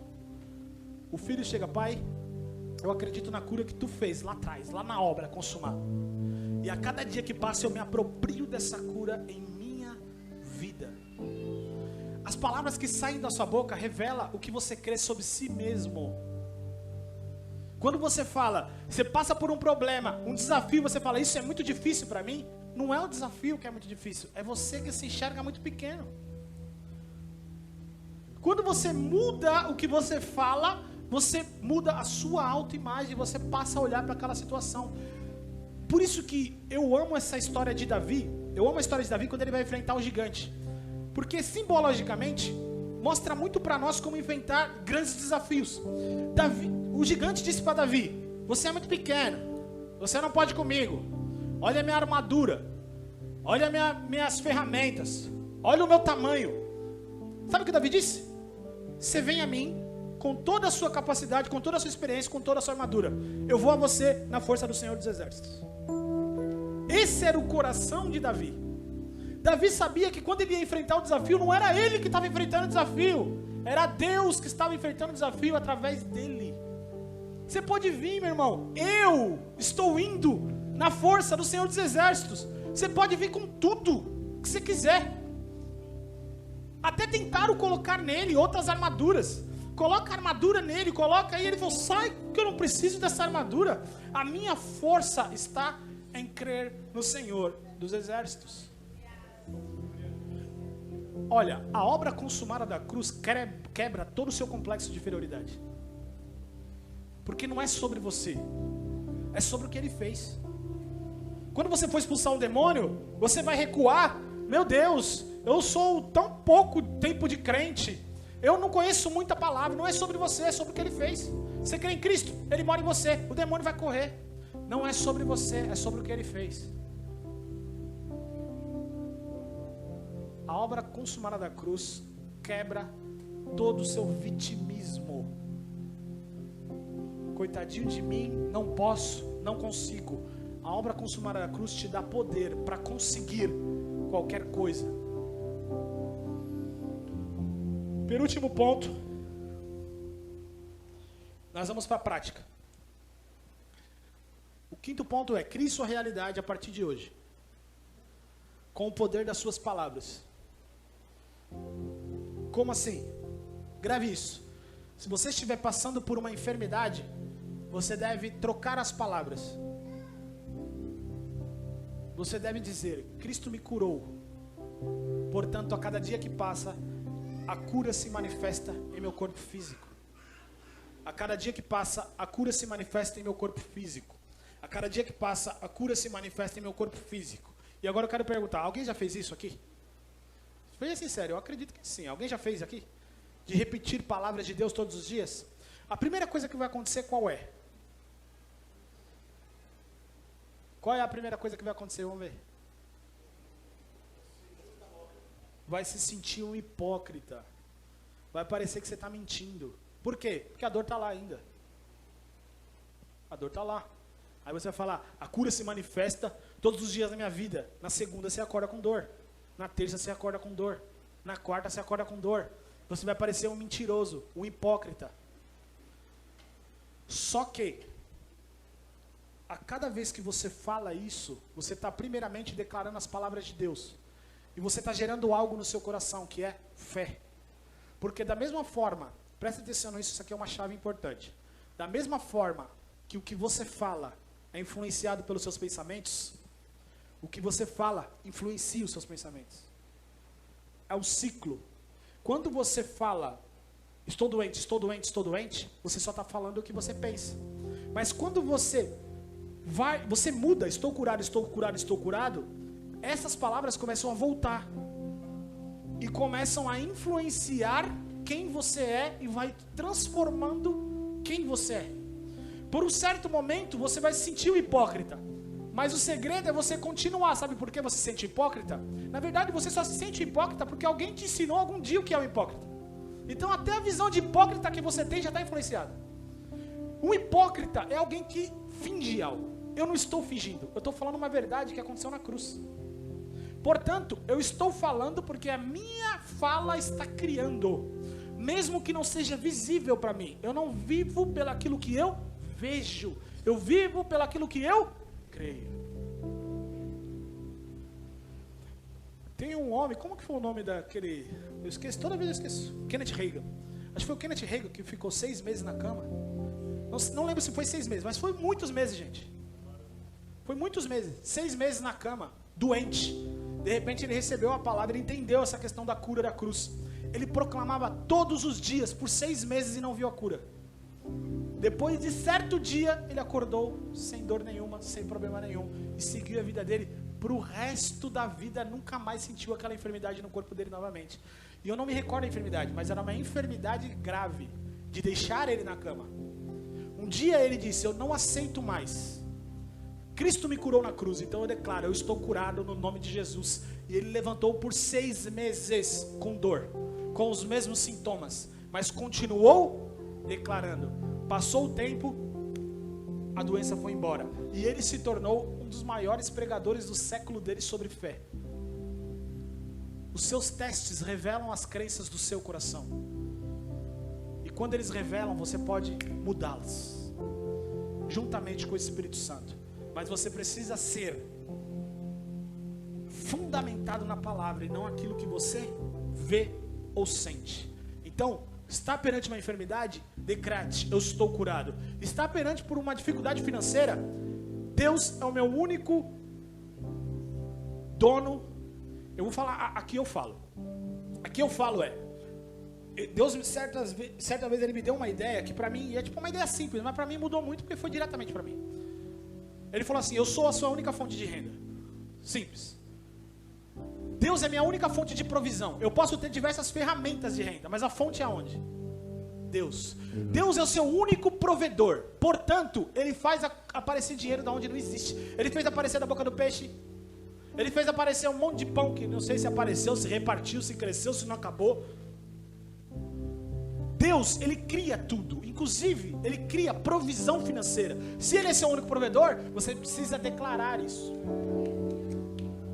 O filho chega, pai, eu acredito na cura que tu fez lá atrás, lá na obra consumada. E a cada dia que passa eu me aproprio dessa cura em minha vida. As palavras que saem da sua boca revelam o que você crê sobre si mesmo. Quando você fala, você passa por um problema, um desafio, você fala, isso é muito difícil para mim. Não é o desafio que é muito difícil, é você que se enxerga muito pequeno. Quando você muda o que você fala, você muda a sua autoimagem, você passa a olhar para aquela situação. Por isso que eu amo essa história de Davi, eu amo a história de Davi quando ele vai enfrentar o gigante. Porque simbologicamente, mostra muito para nós como enfrentar grandes desafios. O gigante disse para Davi, você é muito pequeno, você não pode comigo, olha a minha armadura, olha minhas ferramentas, olha o meu tamanho. Sabe o que Davi disse? Você vem a mim com toda a sua capacidade, com toda a sua experiência, com toda a sua armadura. Eu vou a você na força do Senhor dos Exércitos. Esse era o coração de Davi. Davi sabia que quando ele ia enfrentar o desafio, não era ele que estava enfrentando o desafio, era Deus que estava enfrentando o desafio através dele. Você pode vir, meu irmão, eu estou indo na força do Senhor dos Exércitos. Você pode vir com tudo que você quiser. Até tentaram colocar nele outras armaduras. Coloca a armadura nele, coloca aí, ele falou, sai que eu não preciso dessa armadura. A minha força está em crer no Senhor dos Exércitos. Olha, a obra consumada da cruz quebra todo o seu complexo de inferioridade. Porque não é sobre você, é sobre o que ele fez. Quando você for expulsar um demônio, você vai recuar. Meu Deus, eu sou tão pouco tempo de crente, eu não conheço muita palavra. Não é sobre você, é sobre o que ele fez. Você crê em Cristo, ele mora em você, o demônio vai correr. Não é sobre você, é sobre o que ele fez. A obra consumada da cruz quebra todo o seu vitimismo. Coitadinho de mim, não posso, não consigo. A obra consumada da cruz te dá poder para conseguir qualquer coisa. Penúltimo ponto, nós vamos para a prática. O quinto ponto é, crie sua realidade a partir de hoje, com o poder das suas palavras. Como assim? Grave isso. Se você estiver passando por uma enfermidade, você deve trocar as palavras. Você deve dizer, Cristo me curou. Portanto, a cada dia que passa, a cura se manifesta em meu corpo físico. A cada dia que passa, a cura se manifesta em meu corpo físico. A cada dia que passa, a cura se manifesta em meu corpo físico. E agora eu quero perguntar, alguém já fez isso aqui? Seja sincero, eu acredito que sim. Alguém já fez aqui? De repetir palavras de Deus todos os dias? A primeira coisa que vai acontecer qual é? Qual é a primeira coisa que vai acontecer? Vamos ver. Vai se sentir um hipócrita. Vai parecer que você está mentindo. Por quê? Porque a dor está lá ainda. A dor está lá. Aí você vai falar, a cura se manifesta todos os dias da minha vida. Na segunda você acorda com dor. Na terça você acorda com dor. Na quarta você acorda com dor. Você vai parecer um mentiroso, um hipócrita. Só que, a cada vez que você fala isso, você está primeiramente declarando as palavras de Deus. E você está gerando algo no seu coração, que é fé. Porque da mesma forma, presta atenção nisso, isso aqui é uma chave importante. Da mesma forma que o que você fala é influenciado pelos seus pensamentos, o que você fala influencia os seus pensamentos. É um ciclo. Quando você fala, estou doente, estou doente, estou doente, você só está falando o que você pensa. Mas quando você muda, estou curado, estou curado, estou curado, essas palavras começam a voltar. E começam a influenciar quem você é e vai transformando quem você é. Por um certo momento, você vai se sentir um hipócrita. Mas o segredo é você continuar. Sabe por que você se sente hipócrita? Na verdade, você só se sente hipócrita porque alguém te ensinou algum dia o que é o hipócrita. Então até a visão de hipócrita que você tem já está influenciada. Um hipócrita é alguém que finge algo. Eu não estou fingindo, eu estou falando uma verdade que aconteceu na cruz. Portanto, eu estou falando porque a minha fala está criando. Mesmo que não seja visível para mim. Eu não vivo pelaquilo que eu vejo. Eu vivo pelaquilo que eu creio. Tem um homem, como que foi o nome daquele... Eu esqueço, toda vez eu esqueço. Kenneth Hagin. Acho que foi o Kenneth Hagin que ficou 6 meses na cama. Não lembro se foi 6 meses, mas foi muitos meses, gente. Foi muitos meses. 6 meses na cama, doente. De repente ele recebeu a palavra, ele entendeu essa questão da cura da cruz. Ele proclamava todos os dias, por 6 meses e não viu a cura. Depois de certo dia, ele acordou sem dor nenhuma, sem problema nenhum. E seguiu a vida dele. Para o resto da vida, nunca mais sentiu aquela enfermidade no corpo dele novamente. E eu não me recordo da enfermidade, mas era uma enfermidade grave, de deixar ele na cama. Um dia ele disse, eu não aceito mais. Cristo me curou na cruz, então eu declaro, eu estou curado no nome de Jesus. E ele levantou por 6 meses com dor, com os mesmos sintomas, mas continuou declarando. Passou o tempo, a doença foi embora. E ele se tornou um dos maiores pregadores do século dele sobre fé. Os seus testes revelam as crenças do seu coração. E quando eles revelam, você pode mudá-las. Juntamente com o Espírito Santo. Mas você precisa ser fundamentado na palavra e não aquilo que você vê ou sente. Então, está perante uma enfermidade? Decrete, eu estou curado. Está perante por uma dificuldade financeira? Deus é o meu único dono. Eu vou falar, aqui eu falo. Aqui eu falo Deus certa vez ele me deu uma ideia que pra mim é tipo uma ideia simples, mas pra mim mudou muito porque foi diretamente pra mim. Ele falou assim, eu sou a sua única fonte de renda. Simples. Deus é minha única fonte de provisão. Eu posso ter diversas ferramentas de renda, mas a fonte é onde? Deus. Deus é o seu único provedor. Portanto, ele faz aparecer dinheiro da onde não existe. Ele fez aparecer da boca do peixe. Ele fez aparecer um monte de pão que não sei se apareceu, se repartiu, se cresceu, se não acabou. Deus, ele cria tudo. Inclusive, ele cria provisão financeira. Se ele é seu único provedor, você precisa declarar isso.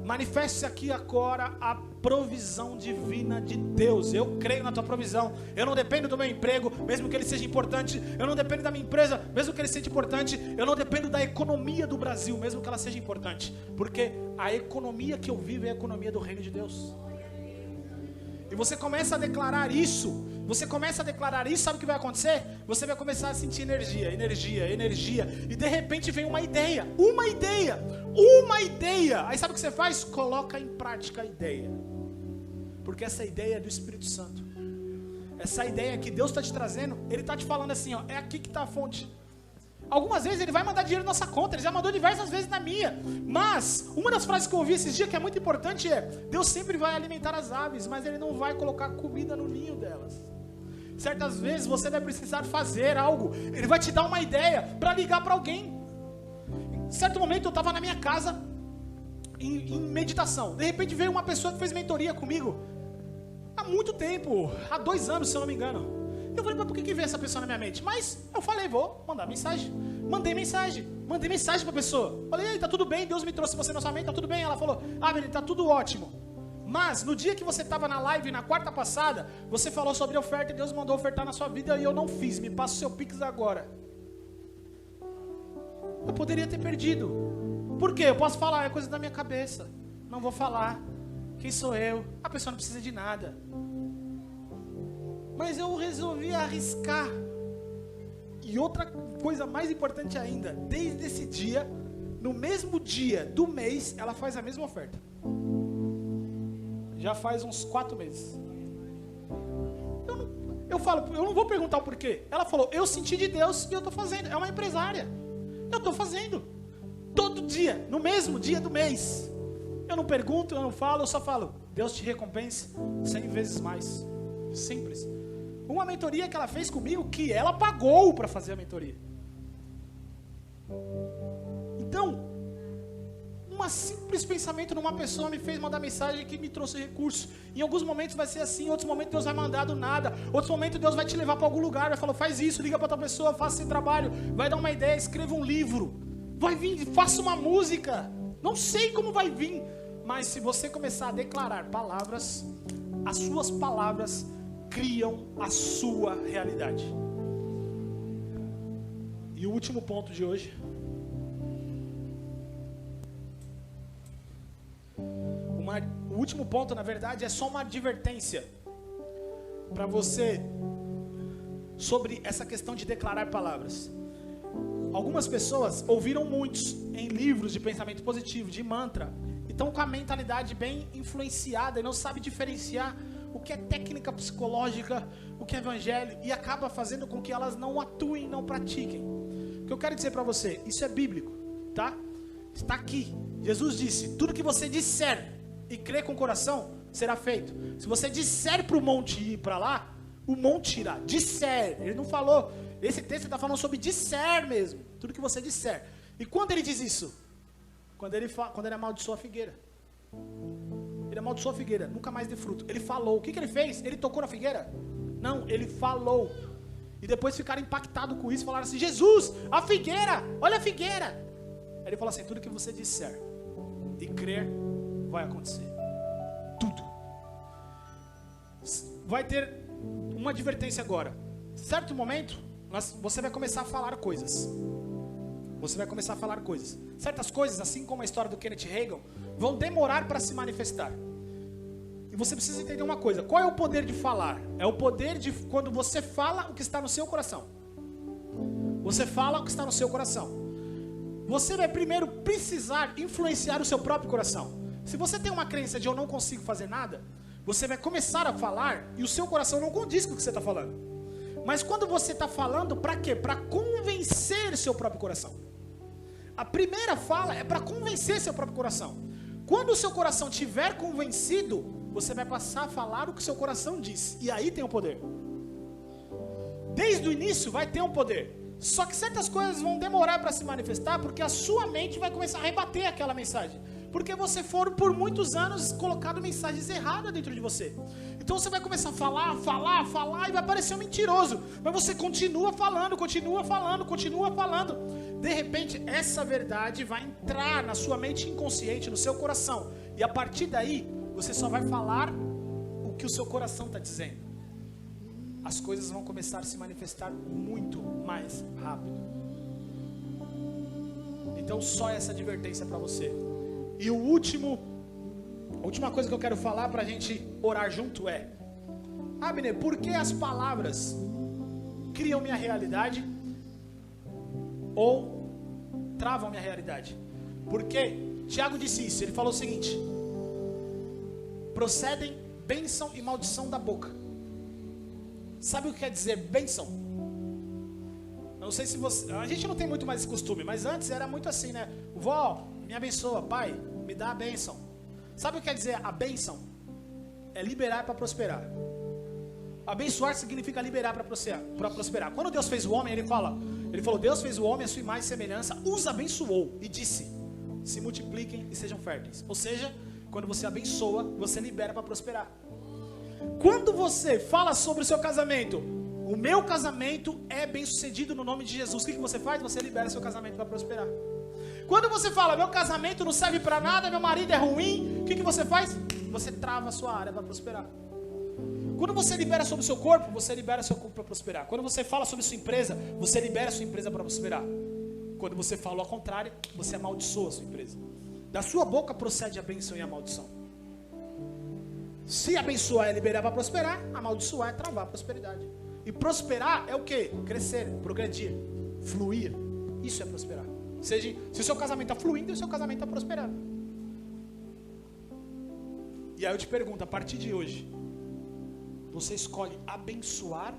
Manifeste aqui agora a provisão divina de Deus. Eu creio na tua provisão. Eu não dependo do meu emprego, mesmo que ele seja importante. Eu não dependo da minha empresa, mesmo que ele seja importante. Eu não dependo da economia do Brasil, mesmo que ela seja importante. Porque a economia que eu vivo é a economia do reino de Deus. E você começa a declarar isso. Você começa a declarar isso, sabe o que vai acontecer? Você vai começar a sentir energia. E de repente vem uma ideia. Aí sabe o que você faz? Coloca em prática a ideia. Porque essa ideia é do Espírito Santo. Essa ideia que Deus está te trazendo, Ele está te falando assim, ó, é aqui que está a fonte. Algumas vezes Ele vai mandar dinheiro na nossa conta, Ele já mandou diversas vezes na minha. Mas, uma das frases que eu ouvi esses dias que é muito importante é, Deus sempre vai alimentar as aves, mas Ele não vai colocar comida no ninho delas. Certas vezes você vai precisar fazer algo, Ele vai te dar uma ideia para ligar para alguém. Em certo momento eu estava na minha casa, em meditação. De repente veio uma pessoa que fez mentoria comigo, há muito tempo, há 2 anos se eu não me engano. Eu falei, mas por que veio essa pessoa na minha mente? Mas eu falei, vou mandar mensagem. Mandei mensagem para a pessoa. Falei, ei, tá tudo bem, Deus me trouxe você na sua mente, tá tudo bem? Ela falou, Abner, tá tudo ótimo. Mas no dia que você estava na live, na quarta passada, você falou sobre oferta e Deus mandou ofertar na sua vida e eu não fiz. Me passa o seu Pix agora. Eu poderia ter perdido. Por quê? Eu posso falar, é coisa da minha cabeça. Não vou falar. Quem sou eu? A pessoa não precisa de nada. Mas eu resolvi arriscar. E outra coisa mais importante ainda, desde esse dia, no mesmo dia do mês, ela faz a mesma oferta. Já faz uns 4 meses. Eu falo, eu não vou perguntar o porquê. Ela falou, eu senti de Deus e eu estou fazendo. É uma empresária. Eu estou fazendo. Todo dia, no mesmo dia do mês. Eu não pergunto, eu não falo, eu só falo, Deus te recompense 100 vezes mais. Simples. Uma mentoria que ela fez comigo, que ela pagou para fazer a mentoria. Então, Um simples pensamento numa pessoa me fez mandar mensagem que me trouxe recurso. Em alguns momentos vai ser assim, em outros momentos Deus vai mandar do nada, outros momentos Deus vai te levar para algum lugar, vai falar, faz isso, liga para outra pessoa, faça esse trabalho, vai dar uma ideia, escreva um livro, vai vir, faça uma música. Não sei como vai vir, mas se você começar a declarar palavras, as suas palavras criam a sua realidade. E o último ponto de hoje. O último ponto, na verdade, é só uma advertência para você sobre essa questão de declarar palavras. Algumas pessoas ouviram muitos em livros de pensamento positivo, de mantra, e estão com a mentalidade bem influenciada e não sabe diferenciar o que é técnica psicológica, o que é evangelho, e acaba fazendo com que elas não atuem, não pratiquem. O que eu quero dizer para você, isso é bíblico, tá? Está aqui. Jesus disse, tudo que você disser e crer com o coração, será feito. Se você disser para o monte ir para lá, o monte irá. Disser, ele não falou, esse texto está falando sobre disser mesmo, tudo que você disser. E quando ele diz isso? Quando ele amaldiçoou a figueira. Ele amaldiçoou a figueira, nunca mais dê fruto. Ele falou, o que ele fez? Ele tocou na figueira? Não, ele falou. E depois ficaram impactados com isso, falaram assim, Jesus, a figueira, olha a figueira. Aí ele falou assim, tudo que você disser e crer, vai acontecer. Tudo. Vai ter uma advertência agora. Certo momento, você vai começar a falar coisas. Você vai começar a falar coisas. Certas coisas, assim como a história do Kenneth Hagin, vão demorar para se manifestar. E você precisa entender uma coisa. Qual é o poder de falar? É o poder de quando você fala o que está no seu coração. Você fala o que está no seu coração. Você vai primeiro precisar influenciar o seu próprio coração. Se você tem uma crença de eu não consigo fazer nada, você vai começar a falar e o seu coração não condiz com o que você está falando. Mas quando você está falando, para quê? Para convencer o seu próprio coração. A primeira fala é para convencer seu próprio coração. Quando o seu coração estiver convencido, você vai passar a falar o que o seu coração diz. E aí tem o poder. Desde o início vai ter um poder. Só que certas coisas vão demorar para se manifestar, porque a sua mente vai começar a rebater aquela mensagem. Porque você for por muitos anos colocado mensagens erradas dentro de você. Então você vai começar a falar e vai parecer um mentiroso. Mas você continua falando. De repente essa verdade vai entrar na sua mente inconsciente, no seu coração. E a partir daí você só vai falar o que o seu coração está dizendo. As coisas vão começar a se manifestar muito mais rápido. Então só essa advertência para você. E a última coisa que eu quero falar para a gente orar junto é: Abner, por que as palavras criam minha realidade ou travam minha realidade? Porque Tiago disse isso, ele falou o seguinte: procedem bênção e maldição da boca. Sabe o que quer dizer bênção? Eu não sei se você... A gente não tem muito mais esse costume, mas antes era muito assim, né? Vó, me abençoa, pai, me dá a bênção. Sabe o que quer dizer a bênção? É liberar para prosperar. Abençoar significa liberar para prosperar. Quando Deus fez o homem, ele falou, Deus fez o homem a sua imagem e semelhança, os abençoou e disse, se multipliquem e sejam férteis. Ou seja, quando você abençoa, você libera para prosperar. Quando você fala sobre o seu casamento, o meu casamento é bem sucedido no nome de Jesus, o que você faz? Você libera seu casamento para prosperar. Quando você fala, meu casamento não serve para nada, meu marido é ruim, o que você faz? Você trava a sua área para prosperar. Quando você libera sobre o seu corpo, você libera seu corpo para prosperar. Quando você fala sobre sua empresa, você libera sua empresa para prosperar. Quando você fala ao contrário, você amaldiçoa a sua empresa. Da sua boca procede a bênção e a maldição. Se abençoar é liberar para prosperar, amaldiçoar é travar a prosperidade. E prosperar é o quê? Crescer, progredir, fluir. Isso é prosperar. Seja, se o seu casamento está fluindo, o seu casamento está prosperando. E aí eu te pergunto, a partir de hoje, você escolhe abençoar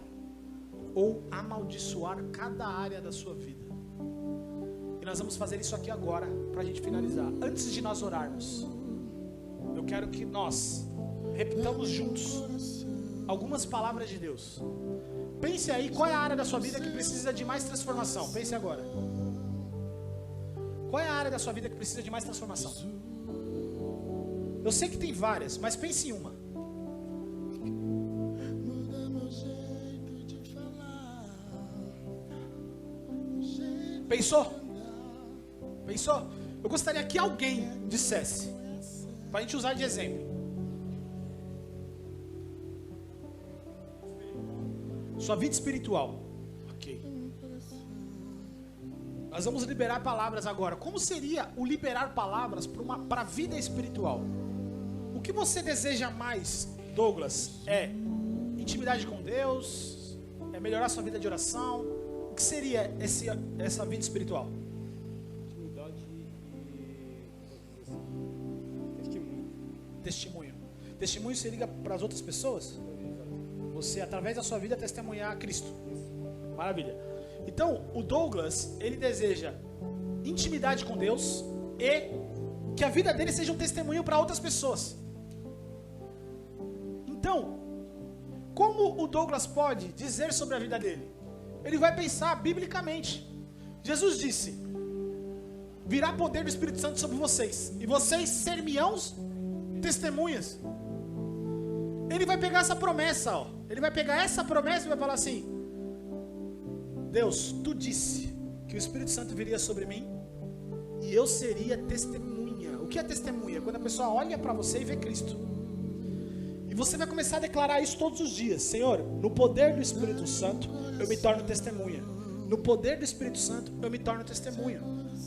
ou amaldiçoar cada área da sua vida? E nós vamos fazer isso aqui agora, para a gente finalizar. Antes de nós orarmos, eu quero que nós repitamos juntos algumas palavras de Deus. Pense aí, qual é a área da sua vida que precisa de mais transformação? Pense agora. Qual é a área da sua vida que precisa de mais transformação? Eu sei que tem várias, mas pense em uma. Pensou? Pensou? Eu gostaria que alguém dissesse, para a gente usar de exemplo. Sua vida espiritual. Ok. Nós vamos liberar palavras agora. Como seria o liberar palavras para a vida espiritual? O que você deseja mais, Douglas? É intimidade com Deus? É melhorar sua vida de oração? O que seria essa vida espiritual? Intimidade e testemunho. Testemunho. Testemunho se liga para as outras pessoas? Você, através da sua vida, testemunhar a Cristo. Maravilha. Então, o Douglas, ele deseja intimidade com Deus e que a vida dele seja um testemunho para outras pessoas. Então, como o Douglas pode dizer sobre a vida dele? Ele vai pensar biblicamente. Jesus disse: virá poder do Espírito Santo sobre vocês, e vocês ser-me-ão testemunhas. Ele vai pegar essa promessa, ó. Ele vai pegar essa promessa e vai falar assim: Deus, tu disse que o Espírito Santo viria sobre mim e eu seria testemunha. O que é testemunha? Quando a pessoa olha para você e vê Cristo. E você vai começar a declarar isso todos os dias: Senhor, no poder do Espírito Santo eu me torno testemunha. No poder do Espírito Santo eu me torno testemunha.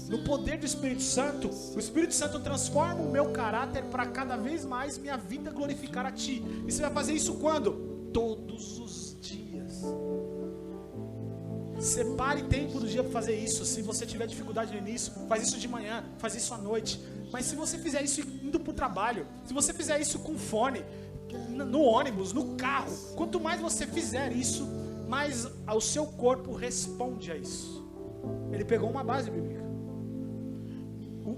No poder do Espírito Santo, o Espírito Santo transforma o meu caráter para cada vez mais minha vida glorificar a Ti. E você vai fazer isso quando? Todos os dias. Separe tempo do dia para fazer isso. Se você tiver dificuldade no início, faz isso de manhã, faz isso à noite. Mas se você fizer isso indo para o trabalho, se você fizer isso com fone, no ônibus, no carro, quanto mais você fizer isso, mais o seu corpo responde a isso. Ele pegou uma base bíblica.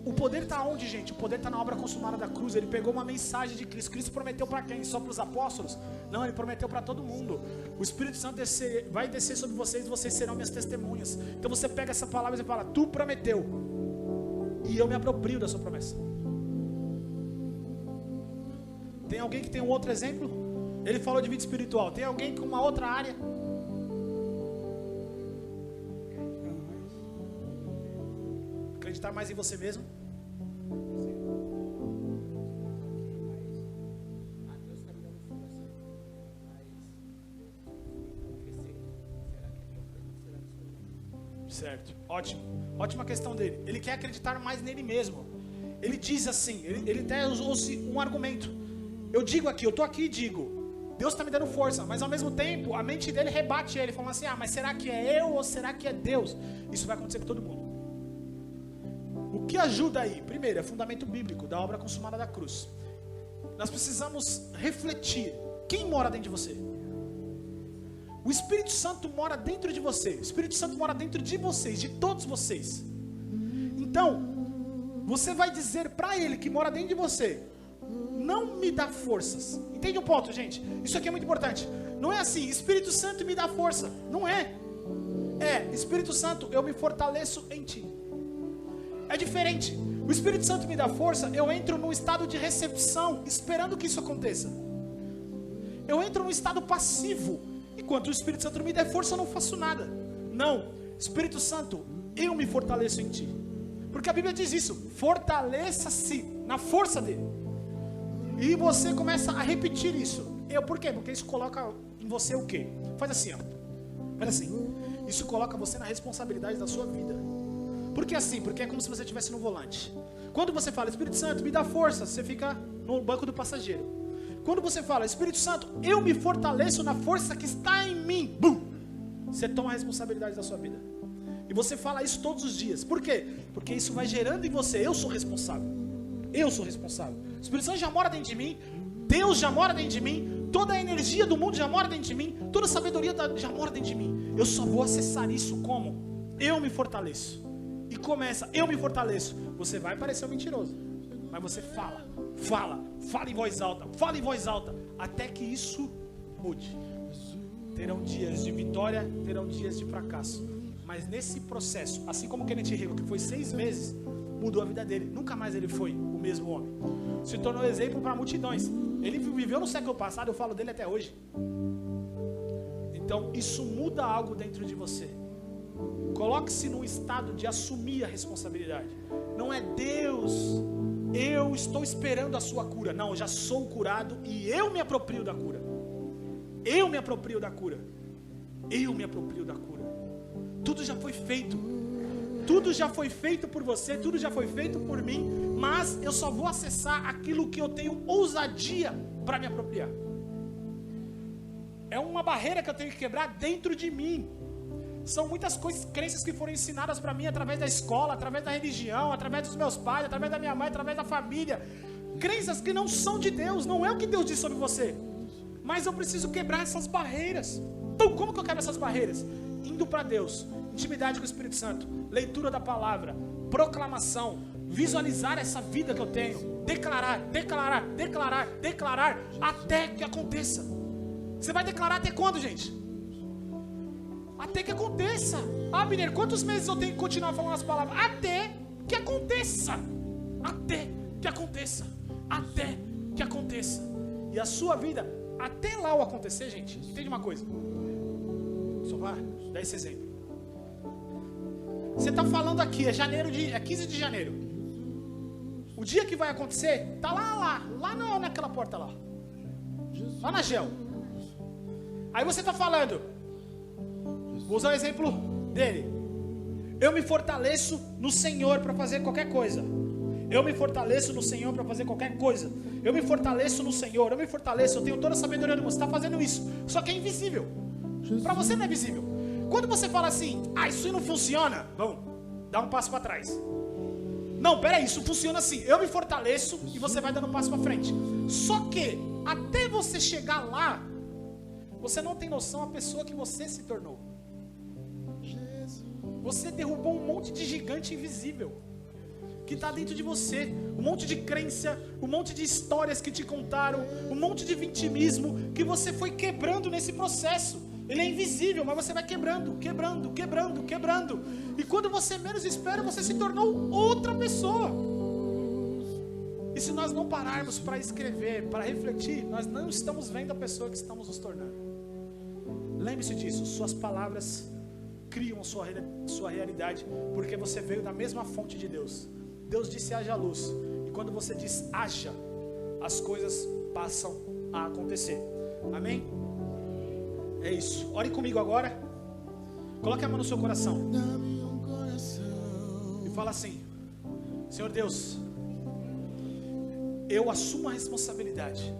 O poder está onde, gente? O poder está na obra consumada da cruz. Ele pegou uma mensagem de Cristo. Cristo prometeu para quem? Só para os apóstolos? Não, ele prometeu para todo mundo. O Espírito Santo vai descer sobre vocês e vocês serão minhas testemunhas. Então você pega essa palavra e fala: tu prometeu e eu me aproprio da sua promessa. Tem alguém que tem um outro exemplo? Ele falou de vida espiritual. Tem alguém com uma outra área? Acreditar mais em você mesmo? Certo, ótimo. Ótima questão dele. Ele quer acreditar mais nele mesmo. Ele diz assim, ele até usou um argumento. Eu digo aqui, eu estou aqui e digo: Deus está me dando força, mas ao mesmo tempo a mente dele rebate ele, falando assim: mas será que é eu ou será que é Deus? Isso vai acontecer com todo mundo. O que ajuda aí? Primeiro, é fundamento bíblico da obra consumada da cruz. Nós precisamos refletir: quem mora dentro de você? O Espírito Santo mora dentro de você. O Espírito Santo mora dentro de vocês, de todos vocês. Então, você vai dizer para ele que mora dentro de você: não me dá forças. Entende um ponto, gente? Isso aqui é muito importante. Não é assim: Espírito Santo me dá força. Não é. É: Espírito Santo, eu me fortaleço em ti. É diferente. O Espírito Santo me dá força, eu entro num estado de recepção, esperando que isso aconteça. Eu entro num estado passivo. Enquanto o Espírito Santo me der força, eu não faço nada. Não. Espírito Santo, eu me fortaleço em ti. Porque a Bíblia diz isso: fortaleça-se na força dele. E você começa a repetir isso. Por quê? Porque isso coloca em você o quê? Faz assim, ó. Faz assim. Isso coloca você na responsabilidade da sua vida. Por que assim? Porque é como se você estivesse no volante. Quando você fala: Espírito Santo, me dá força, você fica no banco do passageiro. Quando você fala: Espírito Santo, eu me fortaleço na força que está em mim, bum, você toma a responsabilidade da sua vida. E você fala isso todos os dias. Por quê? Porque isso vai gerando em você: eu sou responsável. Eu sou responsável. O Espírito Santo já mora dentro de mim. Deus já mora dentro de mim. Toda a energia do mundo já mora dentro de mim. Toda a sabedoria já mora dentro de mim. Eu só vou acessar isso como? Eu me fortaleço. E começa: eu me fortaleço. Você vai parecer um mentiroso, mas você fala em voz alta, até que isso mude. Terão dias de vitória, terão dias de fracasso, Mas nesse processo, assim como Kenneth Hagin, que foi 6 meses, mudou a vida dele. Nunca mais ele foi o mesmo homem. Se tornou exemplo para multidões. Ele viveu no século passado, eu falo dele até hoje. Então, isso muda algo dentro de você. Coloque-se num estado de assumir a responsabilidade. Não é Deus, eu estou esperando a sua cura. Não, eu já sou curado e eu me aproprio da cura. Eu me aproprio da cura. Eu me aproprio da cura. Tudo já foi feito. Tudo já foi feito por você, tudo já foi feito por mim, mas eu só vou acessar aquilo que eu tenho ousadia para me apropriar. É uma barreira que eu tenho que quebrar dentro de mim. São muitas coisas, crenças que foram ensinadas para mim através da escola, através da religião, através dos meus pais, através da minha mãe, através da família. Crenças que não são de Deus, não é o que Deus diz sobre você. Mas eu preciso quebrar essas barreiras. Então, como que eu quebro essas barreiras? Indo para Deus, intimidade com o Espírito Santo, leitura da palavra, proclamação, visualizar essa vida que eu tenho, declarar, declarar, declarar, declarar, até que aconteça. Você vai declarar até quando, gente? Até que aconteça. Ah, Mineiro, quantos meses eu tenho que continuar falando as palavras? Até que aconteça. Até que aconteça. Até que aconteça. E a sua vida, até lá o acontecer, gente, entende uma coisa? Só vai dar esse exemplo. Você está falando aqui, é 15 de janeiro. O dia que vai acontecer, está lá naquela porta lá. Lá na GEL. Aí você está falando, vou usar o exemplo dele. Eu me fortaleço no Senhor para fazer qualquer coisa. Eu me fortaleço no Senhor para fazer qualquer coisa. Eu me fortaleço no Senhor, eu tenho toda a sabedoria do mundo. Você está fazendo isso, só que é invisível. Para você não é visível. Quando você fala assim, isso não funciona, vamos, dá um passo para trás. Não, peraí, isso funciona assim. Eu me fortaleço e você vai dando um passo para frente. Só que, até você chegar lá, você não tem noção da pessoa que você se tornou. Você derrubou um monte de gigante invisível que está dentro de você. Um monte de crença, um monte de histórias que te contaram, um monte de vitimismo que você foi quebrando nesse processo. Ele é invisível, mas você vai quebrando, quebrando, quebrando, quebrando. E quando você menos espera, você se tornou outra pessoa. E se nós não pararmos para escrever, para refletir, nós não estamos vendo a pessoa que estamos nos tornando. Lembre-se disso, suas palavras criam sua realidade, porque você veio da mesma fonte de Deus. Deus disse haja luz, e quando você diz haja, as coisas passam a acontecer. Amém? É isso. Ore comigo agora. Coloque a mão no seu coração e fala assim: Senhor Deus, eu assumo a responsabilidade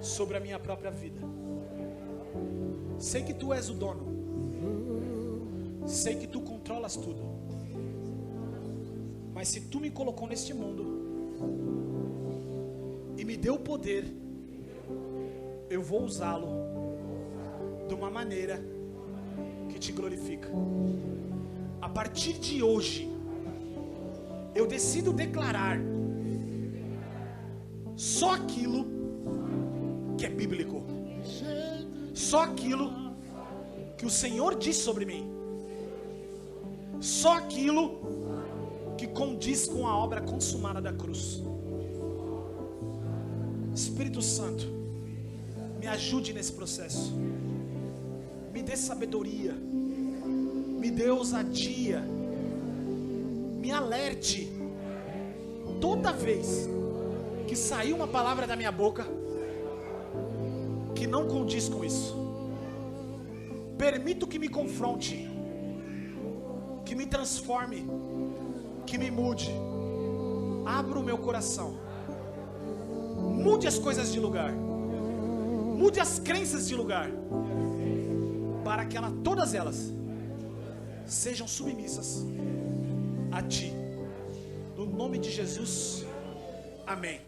sobre a minha própria vida. Sei que Tu és o dono, sei que Tu controlas tudo, mas se Tu me colocou neste mundo e me deu o poder, eu vou usá-lo de uma maneira que Te glorifica. A partir de hoje, eu decido declarar só aquilo que é bíblico, só aquilo que o Senhor diz sobre mim, só aquilo que condiz com a obra consumada da cruz. Espírito Santo, me ajude nesse processo, me dê sabedoria, me dê ousadia, me alerte toda vez que sair uma palavra da minha boca que não condiz com isso. Permito que me confronte, que me transforme, que me mude. Abra o meu coração, mude as coisas de lugar, mude as crenças de lugar, para que todas elas sejam submissas a Ti. No nome de Jesus, amém.